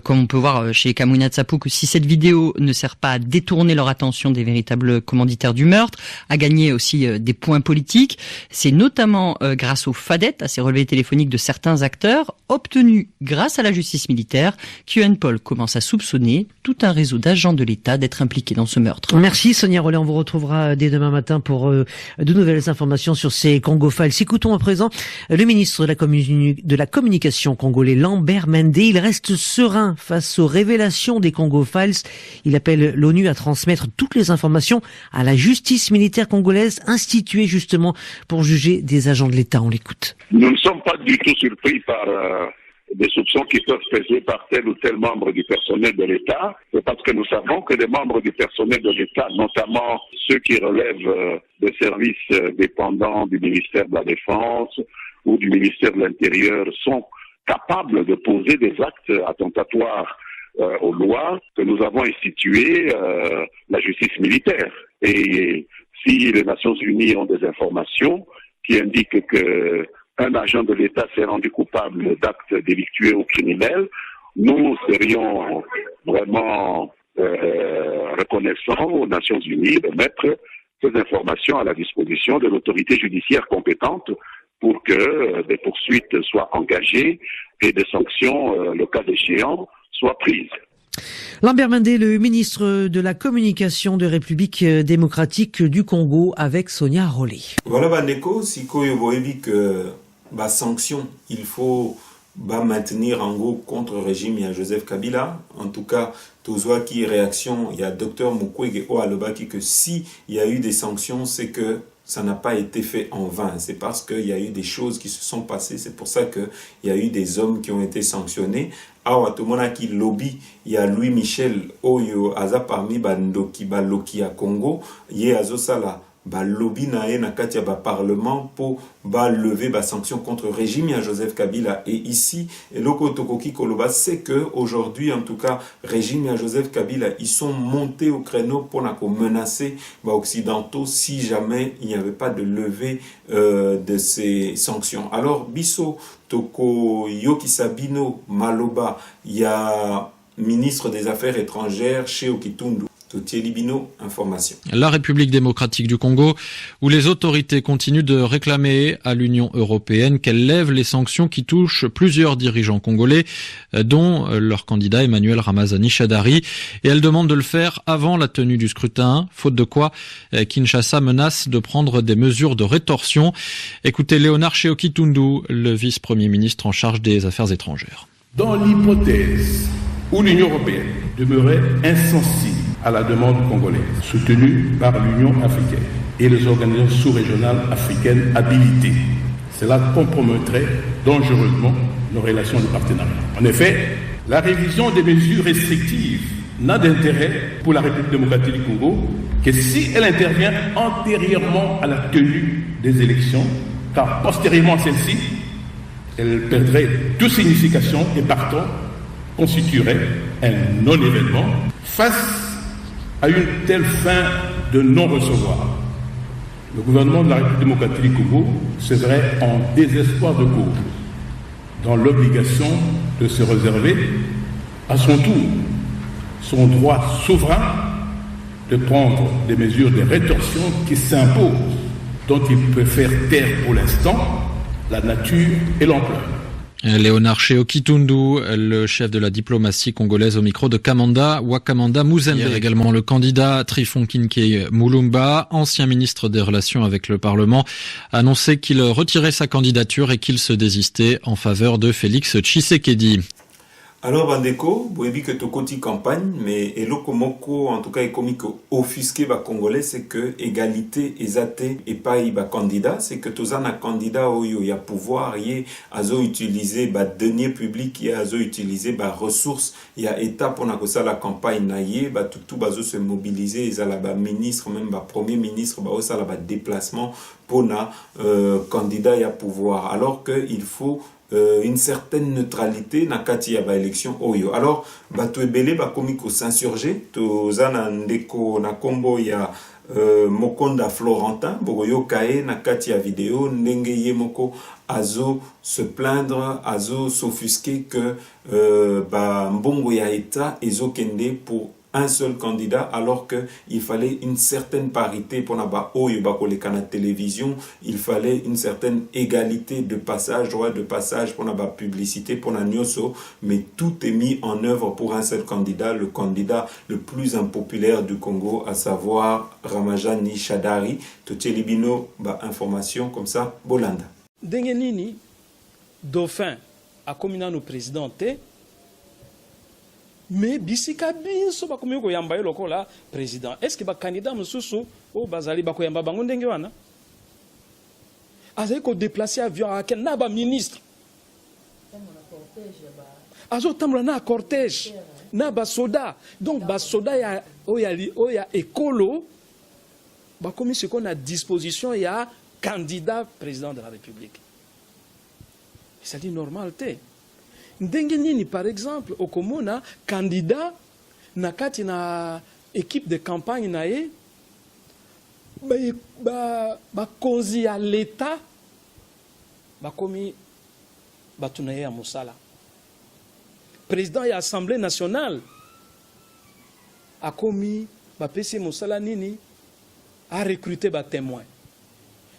comme on peut voir chez Kamwina Nsapu, que si cette vidéo ne sert pas à détourner leur attention des véritables commanditaires du meurtre, à gagner aussi des points politiques, c'est notamment grâce aux fadettes, à ces relevés téléphoniques de certains acteurs, obtenu grâce à la justice militaire, qu'UNPOL commence à soupçonner tout un réseau d'agents de l'État d'être impliqués dans ce meurtre.
Merci Sonia Rollet, on vous retrouvera dès demain matin pour de nouvelles informations sur ces Congo Files. Écoutons à présent le ministre de la Communication congolais, Lambert Mende. Il reste serein face aux révélations des Congo Files. Il appelle l'ONU à transmettre toutes les informations à la justice militaire congolaise instituée justement pour juger des agents de l'État. On l'écoute.
Nous ne sommes pas du tout surpris par des soupçons qui peuvent peser par tel ou tel membre du personnel de l'État. C'est parce que nous savons que les membres du personnel de l'État, notamment ceux qui relèvent des services dépendants du ministère de la Défense ou du ministère de l'Intérieur, sont capables de poser des actes attentatoires aux lois que nous avons instituées, la justice militaire. Et si les Nations Unies ont des informations qui indiquent que un agent de l'État s'est rendu coupable d'actes délictueux ou criminels, nous serions vraiment reconnaissants aux Nations Unies de mettre ces informations à la disposition de l'autorité judiciaire compétente pour que des poursuites soient engagées et des sanctions, le cas échéant, soient prises.
Lambert Mende, le ministre de la Communication de République démocratique du Congo, avec Sonia Rollet.
Voilà, Bandeko, si vous avez que sanction, il faut maintenir en gros contre le régime, il y a Joseph Kabila. En tout cas, Tozoa qui réaction, il y a Dr Mukwege Oalobaki que si il y a eu des sanctions, c'est que ça n'a pas été fait en vain. C'est parce qu'il y a eu des choses qui se sont passées. C'est pour ça qu'il y a eu des hommes qui ont été sanctionnés. Awa tomona ki lobby, il y a Louis Michel Oyo aza parmi bandoki baloki à Congo, ye azosala ba lobby na ye na kati ya ba parlement pour ba lever ba sanction contre le régime ya Joseph Kabila. Et ici, eloko tokoki koloba, c'est que aujourd'hui en tout cas régime ya Joseph Kabila, ils sont montés au créneau pour menacer ba occidentaux si jamais il n'y avait pas de levée de ces sanctions. Alors biso toko Yoki Sabino Maloba, il y a ministre des Affaires étrangères chez Okitundu. Toutier Libino, information.
La République démocratique du Congo, où les autorités continuent de réclamer à l'Union européenne qu'elle lève les sanctions qui touchent plusieurs dirigeants congolais, dont leur candidat Emmanuel Ramazani Shadari, et elle demande de le faire avant la tenue du scrutin, faute de quoi Kinshasa menace de prendre des mesures de rétorsion. Écoutez Léonard Sheoki-Tundu, le vice-premier ministre en charge des affaires étrangères.
Dans l'hypothèse où l'Union européenne demeurait insensible à la demande congolaise, soutenue par l'Union africaine et les organisations sous-régionales africaines habilitées, cela compromettrait dangereusement nos relations de partenariat. En effet, la révision des mesures restrictives n'a d'intérêt pour la République démocratique du Congo que si elle intervient antérieurement à la tenue des élections, car postérieurement à celle-ci, elle perdrait toute signification et partant constituerait un non-événement. Face à une telle fin de non-recevoir, le gouvernement de la République démocratique du Congo serait en désespoir de cause, dans l'obligation de se réserver à son tour son droit souverain de prendre des mesures de rétorsion qui s'imposent, dont il peut faire taire pour l'instant la nature et l'ampleur.
Léonard Sheoki-Tundu, le chef de la diplomatie congolaise au micro de Kamanda Wakamanda Muzembe. Hier également le candidat Trifon Kinkei Mulumba, ancien ministre des Relations avec le Parlement, a annoncé qu'il retirait sa candidature et qu'il se désistait en faveur de Félix Tshisekedi.
Alors, Bandeko, vous avez vu que tu côté campagne, mais eloko moko, en tout cas, économique offusqué ba Congolais, c'est que égalité exate et pas ba candidat, c'est que tous un candidat oyo y a pouvoir, y azo utiliser ba deniers publics, y azo utiliser ba ressources, y a état pour na kosa la campagne na y ba tout bazo se mobiliser, y a la ba ministre, même ba premier ministre, ba osa la ba déplacement pour na candidat y a pouvoir, alors que il faut une certaine neutralité na kati ya ba élection oyo. Alors bato ebele ba komiko s'insurger to zana ndeko na kombo ya Mokonda Florentin boyo kae na kati ya vidéo ndenge ye moko azo se plaindre, azo s'offusquer que ba mbongo ya état ezokende pour un seul candidat, alors qu'il fallait une certaine parité pour la télévision, il fallait une certaine égalité de passage, droit de passage pour la publicité, pour la nyoso, mais tout est mis en œuvre pour un seul candidat, le candidat le plus impopulaire du Congo, à savoir Ramazani Shadari. Toutier Libino, information comme ça, Bolanda.
Dengenini, Dauphin, a commis nos présidents, mais bisika biso ba komiko yamba loko la président est-ce que ba candidat mususu o bazali ba ko yamba bango ndenge wana azali ko déplacer avion à ken na ba ministre azo tamla na cortège na ba soda donc ba soda ya oya ekolo ba komi ce qu'on a à disposition ya candidat président de la République. C'est dit normalité. Ndenge nini par exemple okomona candidat na kati na équipe de campagne na ye ba kozi ya l'état ba komi batuna ye ya musala président ya assemblée nationale a komi ba pesi musala nini a recruté ba témoin.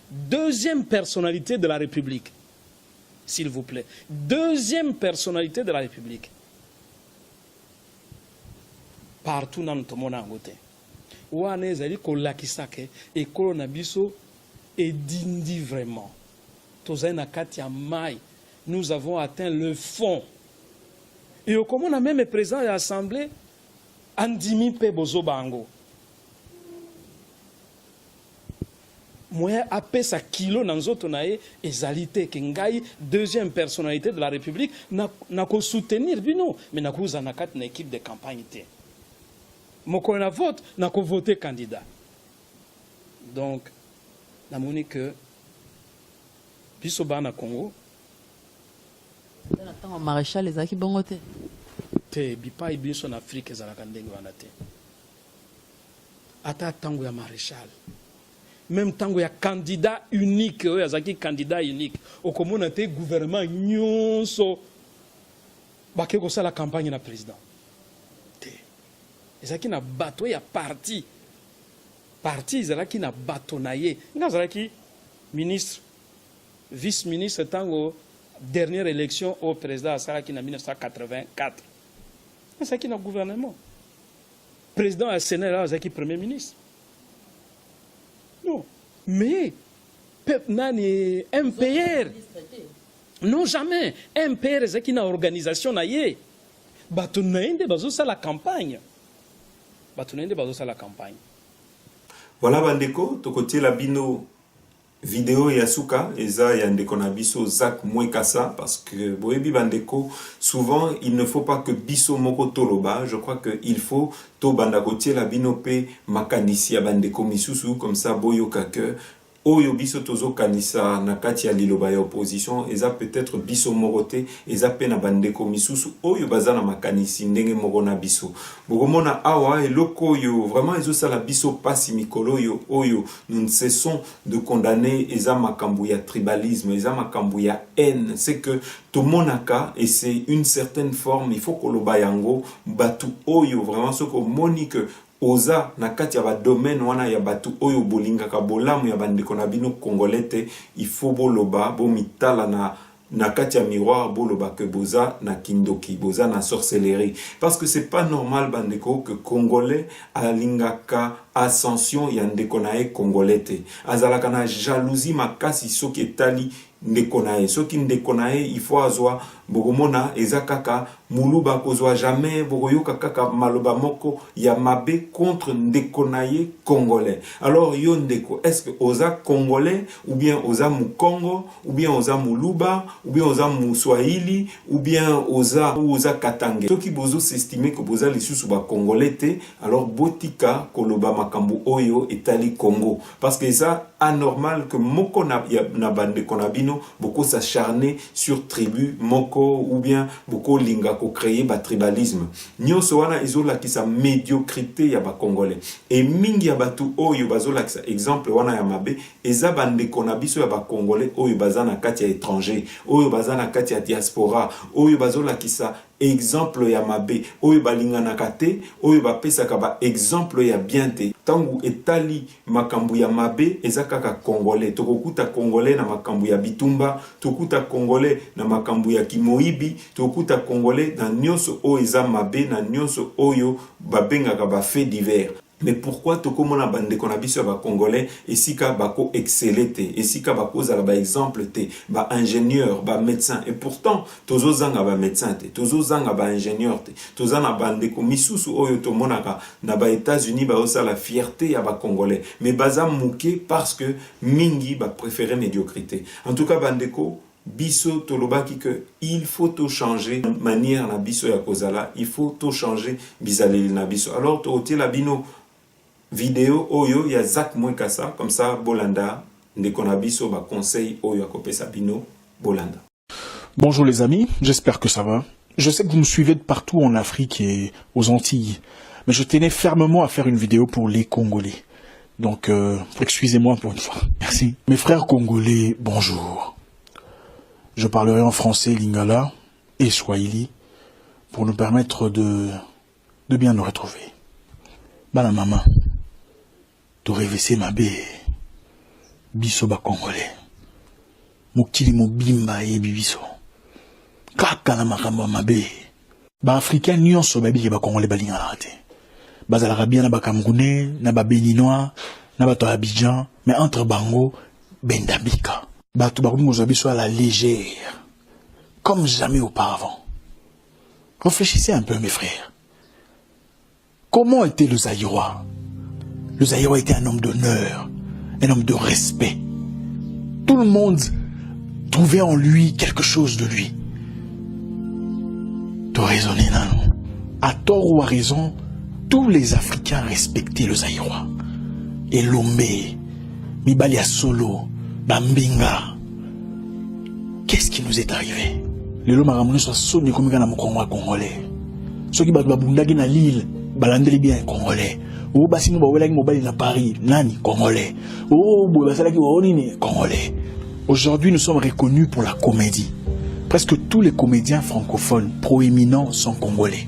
Deuxième personnalité de la République, s'il vous plaît. Deuxième personnalité de la République. Partout dans notre monde en côté. Ouane zali ko lakisake et coronabiso et dindi vraiment. Tozaina katia mai. Nous avons atteint le fond. Et comme on a même présent à l'Assemblée, Andimi Pebozo Bango. Moi, après sa kilo dans autres nae ezalité kengai deuxième personnalité de la République n'a qu'à soutenir bino mais n'a qu'à zanakat une équipe de campagne té. Moko na vote n'a qu'à voter candidat. Donc la monique que biso bana Congo
attends maréchal les aki bongote
te bipa ibiso na Afrique ezalaka ndenge wana te. Ata tango ya maréchal même tango ya candidat unique yazaki candidat unique okomona te gouvernement nyonso bake ko sala campagne na président te ezalaki na bato ya parti ezalaki na bato na ye nga azalaki ministre vice-ministre ntango dernière élection au président asalaki na 1984 azalaki na gouvernement président ya sénat azalaki premier ministre non mais nani MPR non jamais MPR ezalaki na organisation na ye bato na ye nde bazosala campagne
Voilà bandeko, tokotiela bino vidéo ya suka eza ya ndeko na biso Zach Mwekasa parce que boyebi bandeko souvent il ne faut pas que biso moko toloba, je crois que il faut to banda kotiela bino pe makanisi ya bandeko misusu comme ça boyoka que oyo biso tozo kanisa na kati ya liloba ya opposition eza peut-être biso morote eza pe na bandeko misusu oyo bazana makanisi ndenge moko na biso bokomona awa eloko oyo vraiment ezosala biso pasi mikolo oyo nous ne cessons de condamner eza makambo ya tribalisme eza makambo ya haine c'est que tomonaka et c'est une certaine forme il faut koloba yango batu oyo vraiment soko monique oza na kati ya ba domaine wana ya batu oyo bolingaka bolamu ya bandeko na bino congolais il faut boloba bomitala na kati ya miroir boloba que boza na kindoki boza na sorcellerie parce que c'est pas normal bandeko que congolais alingaka ascension ya ndeko na ye congolais te azalaka na jalousie makasi soki etali ndeko na ye soki ndeko na ye il faut azwa bokomona eza kaka muluba kozwa jamais bokoyoka kaka maloba moko ya mabe contre ndeko na ye congolais. Alors yo ndeko est-ce que oza congolais ou bien oza mukongo ou bien oza muluba ou bien oza muswahili ou bien oza katange soki bozo s'estimer que boza lisusu ba congolais te alors botika koloba makambo oyo etali Congo parce que ça anormal que moko na bande konabino beaucoup s'acharner sur tribu moko ou bien beaucoup linga ko créer ba tribalisme nyoso wana izola ki sa médiocrité ya ba congolais et mingi ya batu oyo bazola ki sa exemple wana ya mabe eza bande konabiso ya ba congolais oyo bazana kati ya étranger oyo bazana kati ya diaspora oyo bazola ki sa exemple ya mabe oyo balingana kate oyo bapesaka ba exemple ya bien te tangu etali makambu ya mabe eza kaka congolais tokokuta congolais na makambu ya bitumba tokuta congolais na makambu ya kimoibi tokuta congolais na nyonso oyo eza mabe na nyonso oyo babengaka ba fait divers. Mais pourquoi tokomona bandeko na biso ba congolais esika bako excelete esika bako zala ba exemple te ba ingénieur ba médecin et pourtant tozozanga ba médecin te tozozanga ba ingénieur te tozana bandeko misusu oyo tomonaka na ba États-Unis ba osa la fierté ya ba congolais mais baza muke parce que mingi ba préférer médiocrité. En tout cas bandeko biso tolobaki que il faut tout changer manière na biso ya kozala il faut tout changer bizaleli na biso alors to la bino vidéo oyo ya Zach Mwekasa comme ça bolanda ndeko na biso ba conseil oyo akopesa bino bolanda.
Bonjour les amis, j'espère que ça va. Je sais que vous me suivez de partout en Afrique et aux Antilles, mais je tenais fermement à faire une vidéo pour les Congolais. Donc excusez-moi pour une fois. Merci. Mes frères congolais, bonjour. Je parlerai en français, lingala et swahili pour nous permettre de bien nous retrouver. Bana maman, tu rêvessé ma bé, biso ba congolais, mokili mobimba et bibiso, kaka na makambo ma bé, ba africain nyonso ba bi ba congolais balinga na te, bazala bien na ba camerounais, na ba béninois, na ba to Abidjan, mais entre bango bendabika. Bato bakomi soit à la légère, comme jamais auparavant. Réfléchissez un peu, mes frères. Comment était le Zaïrois? Le Zaïrois était un homme d'honneur, un homme de respect. Tout le monde trouvait en lui quelque chose de lui. Tu as raisonné, non? À tort ou à raison, tous les Africains respectaient le Zaïrois. Et Lomé, Mibalia Solo, Bambinga. Qu'est-ce qui nous est arrivé? Les lots maramouné soit sonné comme un congolais. Ceux qui battent Babundagi na Lille, balandeli bien congolais. Oh, basimo bawelagi mobile na Paris, nani congolais. Oh, basalaki waonini congolais. Aujourd'hui, nous sommes reconnus pour la comédie. Presque tous les comédiens francophones proéminents sont congolais.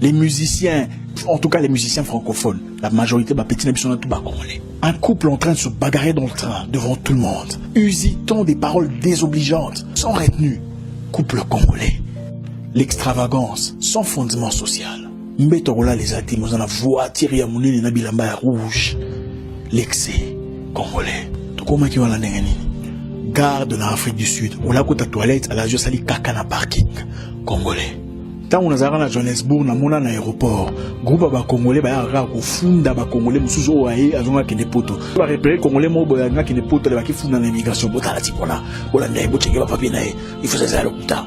Les musiciens en tout cas les musiciens francophones, la majorité bah petit n'habite tout bas congolais. Un couple en train de se bagarrer dans le train devant tout le monde, usitant des paroles désobligeantes, sans retenue. Couple congolais. L'extravagance sans fondement social. Mbetorola les atis, nous en a voiture ya mounini na bilamba rouge. L'excès congolais. Tout comment qui va la nengani. Gare de l'Afrique du Sud, on a côté toilette à la Josali Kakana parking congolais. Tant on a à Johannesburg, na mona na aéroport, groupe ba congolais ba yara ko funda ba congolais musuzo wae azonga kene poto. Ba repérer congolais mo boya na kene poto le ba ki funda na immigration bota la tipona. Bola ndai bo cheke ba papier na il faut ça le putain.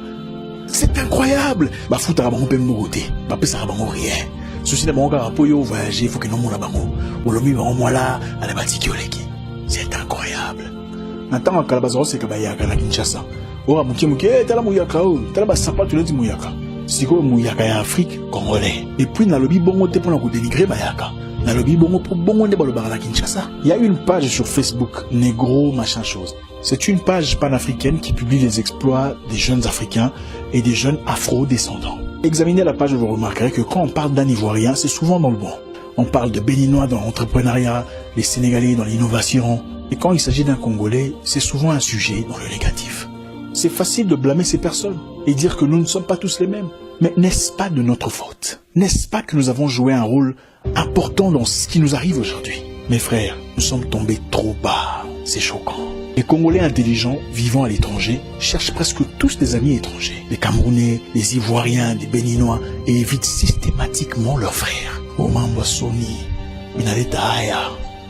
C'est incroyable. Ba futa ba ngompe mbogote. Ba pesa ba ngo rien. Ceci de mon gars pour yo voyager, il faut que non mona bango. Olomi ba mo là à la batiki oleki. C'est incroyable. Natanga Kalabazaro c'est que ba yaka na Kinshasa. Ora muki tala muyaka o, tala ba sapatu leti muyaka. Siko muyaka ya Afrique congolais. Et puis na lobi bongo te pona ko dénigrer bayaka. Na lobi bongo pour bongo nde ba lo na Kinshasa. Il y a une page sur Facebook, négro machin chose. C'est une page panafricaine qui publie les exploits des jeunes Africains et des jeunes Afro-descendants. Examinez la page, vous remarquerez que quand on parle d'un Ivoirien, c'est souvent dans le bon. On parle de Béninois dans l'entrepreneuriat, les Sénégalais dans l'innovation. Et quand il s'agit d'un Congolais, c'est souvent un sujet dans le négatif. C'est facile de blâmer ces personnes et dire que nous ne sommes pas tous les mêmes. Mais n'est-ce pas de notre faute? N'est-ce pas que nous avons joué un rôle important dans ce qui nous arrive aujourd'hui? Mes frères, nous sommes tombés trop bas. C'est choquant. Les Congolais intelligents vivant à l'étranger cherchent presque tous des amis étrangers. Les Camerounais, les Ivoiriens, les Béninois et évitent systématiquement leurs frères. Omamba Soni, Minaleta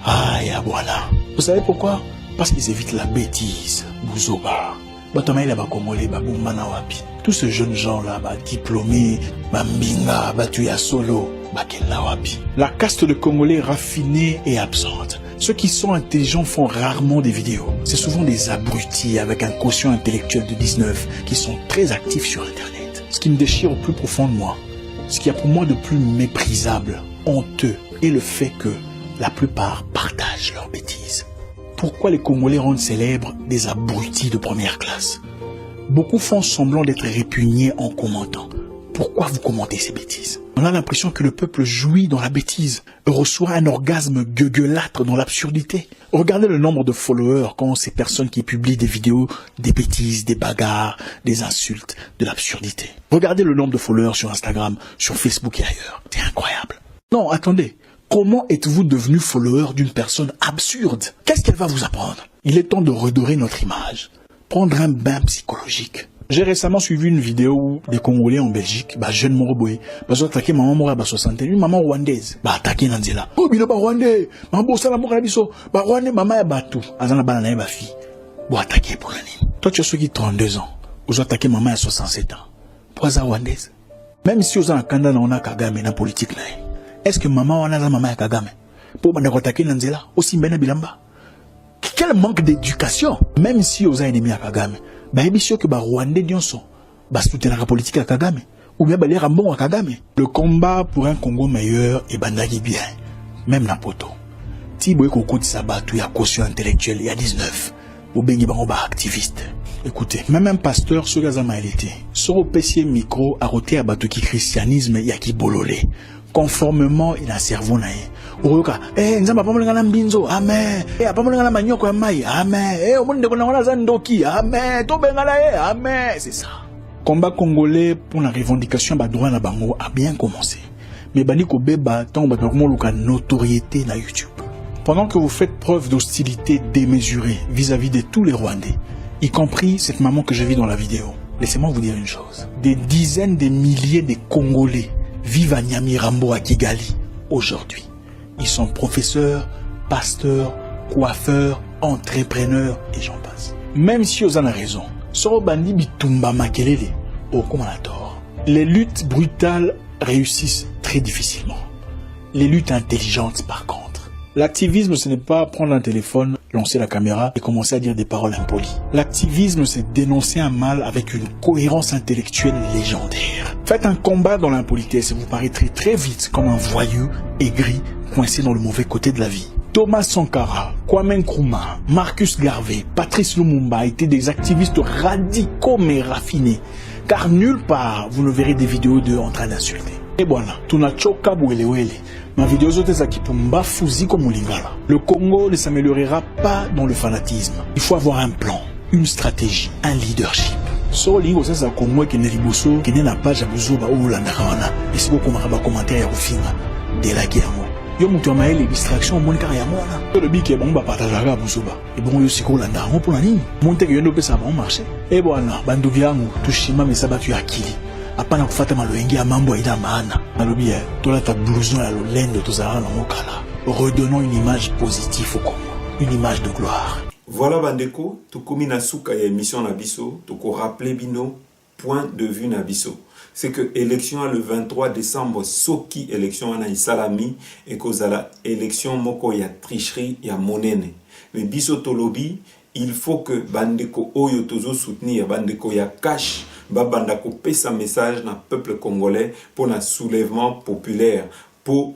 Aya, voilà. Vous savez pourquoi? Parce qu'ils évitent la bêtise. Bouzoba. Batamaïla Bakomole, Baboumana Wapi. Tous ces jeunes gens-là, diplômés, Mbinga, Batuya Solo, Bakela Wapi. La caste de Congolais raffinée et absente. Ceux qui sont intelligents font rarement des vidéos. C'est souvent des abrutis avec un quotient intellectuel de 19 qui sont très actifs sur Internet. Ce qui me déchire au plus profond de moi, ce qu'il y a pour moi de plus méprisable, honteux, est le fait que la plupart partagent leurs bêtises. Pourquoi les Congolais rendent célèbres des abrutis de première classe? Beaucoup font semblant d'être répugnés en commentant. Pourquoi vous commentez ces bêtises? On a l'impression que le peuple jouit dans la bêtise, reçoit un orgasme gueulâtre dans l'absurdité. Regardez le nombre de followers quand ces personnes qui publient des vidéos, des bêtises, des bagarres, des insultes, de l'absurdité. Regardez le nombre de followers sur Instagram, sur Facebook et ailleurs. C'est incroyable. Non, attendez. Comment êtes-vous devenu follower d'une personne absurde? Qu'est-ce qu'elle va vous apprendre? Il est temps de redorer notre image. Prendre un bain psychologique. J'ai récemment suivi une vidéo où des Congolais en Belgique, jeune Moroboy, ont attaqué maman Mora 60, une maman rwandaise, attaqué Nanzela. Oh, bino rwandais, maman Bossala Mora biso, rwandais maman ya batu, azana bana na fille. Attaqué pour l'année. Toi tu as ceux qui 32 ans, vous attaqué maman à 67 ans. Pour ça rwandaise. Même si vous avez un candidat on a Kagame dans politique là. Est-ce que maman on a maman ya Kagame? Pour bana attaquer Nanzela, aussi mbena bilamba. Quel manque d'éducation. Même si vous avez ennemi à Kagame. Baebi sûr que Rwandais nyonso soutenir la politique à Kagame ou bien les rambon à Kagame. Le combat pour un Congo meilleur est bandagi bien, même na poto. Tiboy koko tisabatu ya caution intellectuelle il y a 19. Ou bengi bango activiste. Écoutez, même un pasteur sur Gazama elité, sur PC micro a roté à batu ki christianisme ya ki bololé. Conformément il a cerveau nae. Oyoka, nzamba pamolenga na mbinzo, amen. Pamolenga na manyoko ya mai, amen. Omonde kona wana zandoki, amen. Tobenga na amen. C'est ça. Combat congolais pour la revendication ba droit na bango a bien commencé. Mais bani ko beba tant ba comment luka notoriété na YouTube. Pendant que vous faites preuve d'hostilité démesurée vis-à-vis de tous les Rwandais, y compris cette maman que j'ai vue dans la vidéo. Laissez-moi vous dire une chose. Des dizaines de milliers de Congolais vivent à Nyamirambo à Kigali aujourd'hui. Ils sont professeurs, pasteurs, coiffeurs, entrepreneurs et j'en passe. Même si vous en avez raison, Sorobandi Bitumba Makelele, au Komanator. Les luttes brutales réussissent très difficilement. Les luttes intelligentes par contre. L'activisme ce n'est pas prendre un téléphone, lancer la caméra et commencer à dire des paroles impolies. L'activisme c'est dénoncer un mal avec une cohérence intellectuelle légendaire. Faites un combat dans l'impolitesse et vous paraîtrez très vite comme un voyou aigri coincé dans le mauvais côté de la vie. Thomas Sankara, Kwame Nkrumah, Marcus Garvey, Patrice Lumumba étaient des activistes radicaux mais raffinés. Car nulle part vous ne verrez des vidéos d'eux en train d'insulter. Et voilà, tunachoka bwelewele. Ma vidéo zote za kitumba fuzi comme Lingala. Le Congo ne s'améliorera pas dans le fanatisme. Il faut avoir un plan, une stratégie, un leadership. So lingo sasa Congo qui ne liboso, qui n'a pas jabuzo ba Olanda kawana. Et c'est beaucoup maraba commentaire ya kufinga de la guerre. Yo mutu amaye les distractions mon car ya mona. Le biki bon ba partager buzoba. Et bon yo siko Olanda ngo pour nani? Monte que yo no pesa bon marché. Et voilà, bandu vyangu tushima mesabatu ya akili. Apana kufata maloengi ya mambo ina maana. Nalobi tola ta blouson ya lolendo tozara na mokala. Redonnons une image positive au Congo, une image de gloire.
Voilà bandeko, tokomi na suka ya émission na biso, toko rappeler bino point de vue na biso. C'est que élection le 23 décembre soki élection na isalami et kozala élection moko ya tricherie ya monene. Mais biso tolobi, il faut que bandeko oyo tozo soutenir bandeko ya cash babanda ko pesa message na peuple congolais pour un soulèvement populaire pour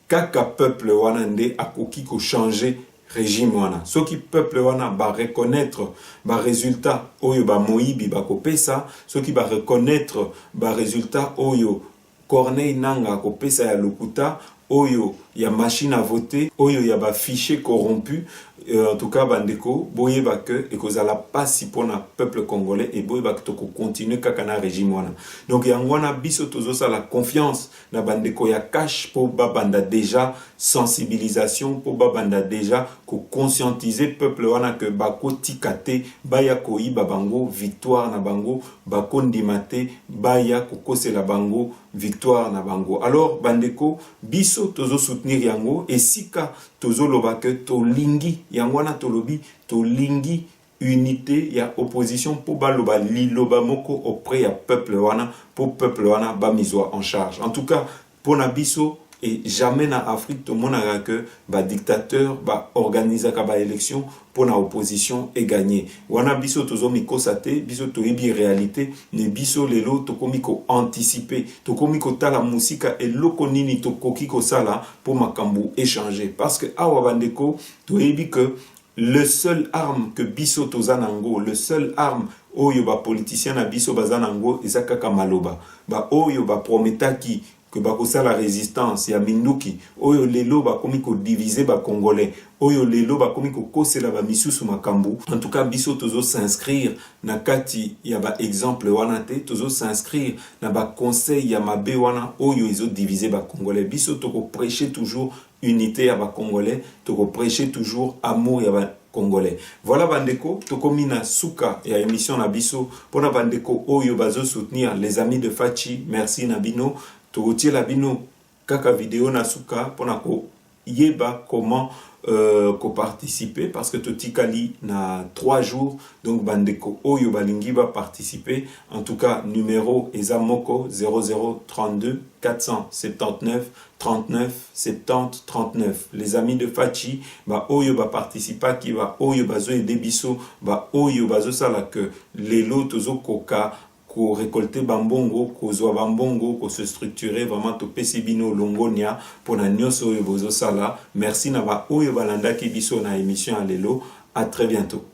kaka peuple wana nde akoki ko changer régime wana soki peuple wana ba reconnaître ba résultat oyo ba moyibi ba ko pesa soki ba reconnaître ba résultat oyo Corneille Nanga ko pesa ya lokuta oyo ya machine à voter oyo ya ba fichier corrompu en tout cas bandeko boyeba que et kozala pasi pona peuple congolais et boyeba que toko continuer kaka na régime wana donc yangwana biso tozo sa la confiance na bandeko ya cash pour babanda déjà sensibilisation pour babanda déjà ko conscientiser peuple wana que bako tikate baya koyi babango victoire na bango bako ndimate baya ko kosela bango victoire na bango alors bandeko biso tozo soutenir yango et sika tozo loba que to lingi yangwana tolobi to lingi unité ya opposition pour baloba liloba moko auprès ya peuple wana pour peuple wana ba miswa en charge en tout cas pour na biso et jamais na Afrique tout monde a que ba dictateur ba organiser ka ba élection pour na opposition et gagner wana biso tozo mikosate biso toyebi réalité ne biso lelo to komiko anticiper to komiko tala musika et loko nini to kokiko sala pour makambu échanger parce que awa bandeko toyebi que le seul arme que biso tozanango le seul arme oyo ba politicien na biso bazanango ezakaka maloba ba oyo ba prometaki que bakosa la résistance ya minduki oyo lelo bakomi ko diviser ba congolais oyo lelo bakomi ko kosela ba misusu makambu en tout cas biso tozo s'inscrire na kati ya ba exemple wana te tozo s'inscrire na ba conseil ya mabe wana oyo izo diviser ba congolais biso toko prêcher toujours unité ya ba congolais toko prêcher toujours amour ya ba congolais voilà bandeko tokomi na suka ya émission na biso pona bandeko oyo bazo soutenir les amis de Fachi merci na bino togotie la bino kaka vidéo na suka pona ko yeba comment ko participer parce que totikali na 3 jours donc bandeko oyo balingi ba participer en tout cas numéro ezamoko 0032 479 39 70 39 les amis de Fachi ba oyo ba participa ki ba oyo bazo aider biso ba oyo bazo sala que lelo tozo koka ko récolter bambongo ko zwa bambongo ko se structurer vraiment to pesibino longonia pour na nyoso oyo bozo sala merci na ba oyo balanda ki biso na émission à lelo à très bientôt.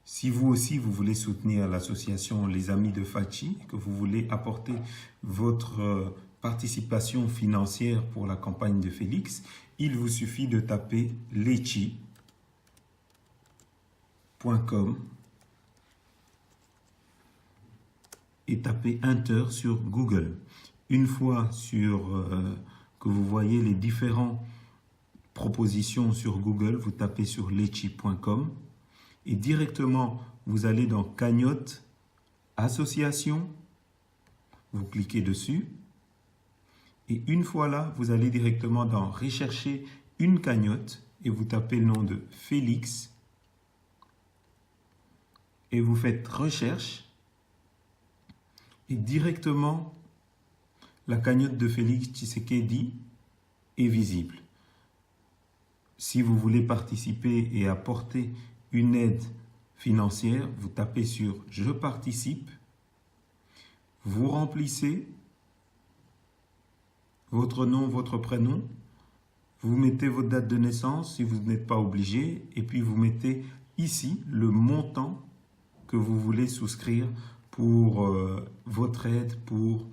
Si vous aussi vous voulez soutenir l'association Les Amis de Fachi, que vous voulez apporter votre participation financière pour la campagne de Félix, il vous suffit de taper lechi.com et taper Enter sur Google. Une fois que vous voyez les différentes propositions sur Google, vous tapez sur lechi.com et directement vous allez dans cagnotte association, vous cliquez dessus et une fois là, vous allez directement dans rechercher une cagnotte et vous tapez le nom de Félix et vous faites recherche. Et directement, la cagnotte de Félix Tshisekedi est visible. Si vous voulez participer et apporter une aide financière, vous tapez sur « Je participe », vous remplissez votre nom, votre prénom, vous mettez votre date de naissance si vous n'êtes pas obligé, et puis vous mettez ici le montant que vous voulez souscrire pour votre aide, pour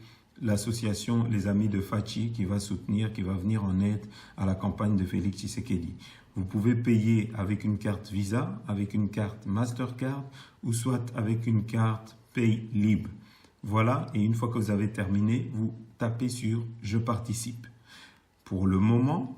l'association Les Amis de Fachi qui va soutenir, qui va venir en aide à la campagne de Félix Tshisekedi. Vous pouvez payer avec une carte Visa, avec une carte Mastercard ou soit avec une carte Paylib. Voilà, et une fois que vous avez terminé, vous tapez sur « Je participe ». Pour le moment,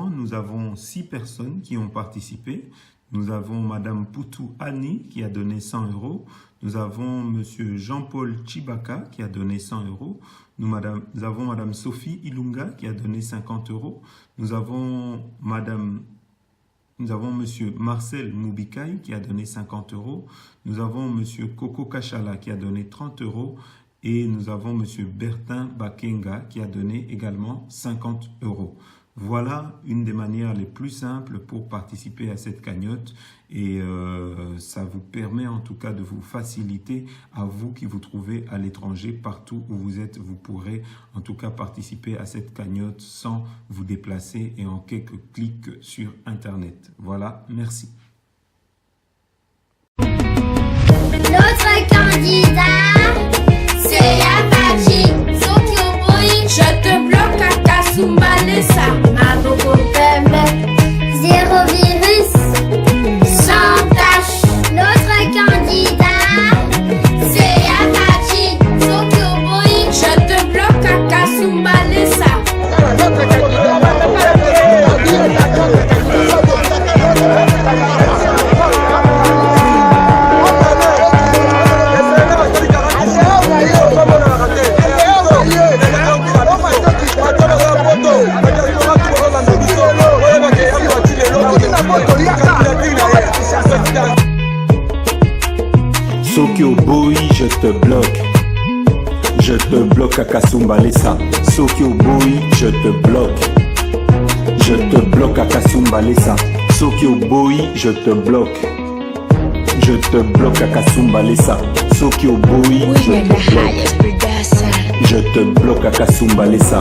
nous avons 6 personnes qui ont participé. Nous avons Madame Poutou Annie qui a donné 100 €. Nous avons Monsieur Jean-Paul Chibaka qui a donné 100 €. Nous avons Madame Sophie Ilunga qui a donné 50 €. Nous avons Monsieur Marcel Moubikai qui a donné 50 €. Nous avons Monsieur Coco Kachala qui a donné 30 €. Et nous avons Monsieur Bertin Bakenga qui a donné également 50 €. Voilà une des manières les plus simples pour participer à cette cagnotte et ça vous permet en tout cas de vous faciliter à vous qui vous trouvez à l'étranger, partout où vous êtes, vous pourrez en tout cas participer à cette cagnotte sans vous déplacer et en quelques clics sur Internet. Voilà, merci.
L'autre candidat, c'est Apache. Je te bloque à Kasumba Lessa. Maboko Pembe. Zéro virus, sans tâche. L'autre candidat, c'est Apache. Sokyo Boy. Je te bloque à Kasumba Lessa.
Sokyo Boy, je te bloque. Je te bloque à Kasumba Lessa. Sokyo Boy, je te bloque. Je te bloque à Kasumba Lessa. Sokyo Boy, je te bloque. Je te bloque à Kasumba Lessa. Sokyo Boy, je te bloque. Je te bloque à Kasumba Lessa.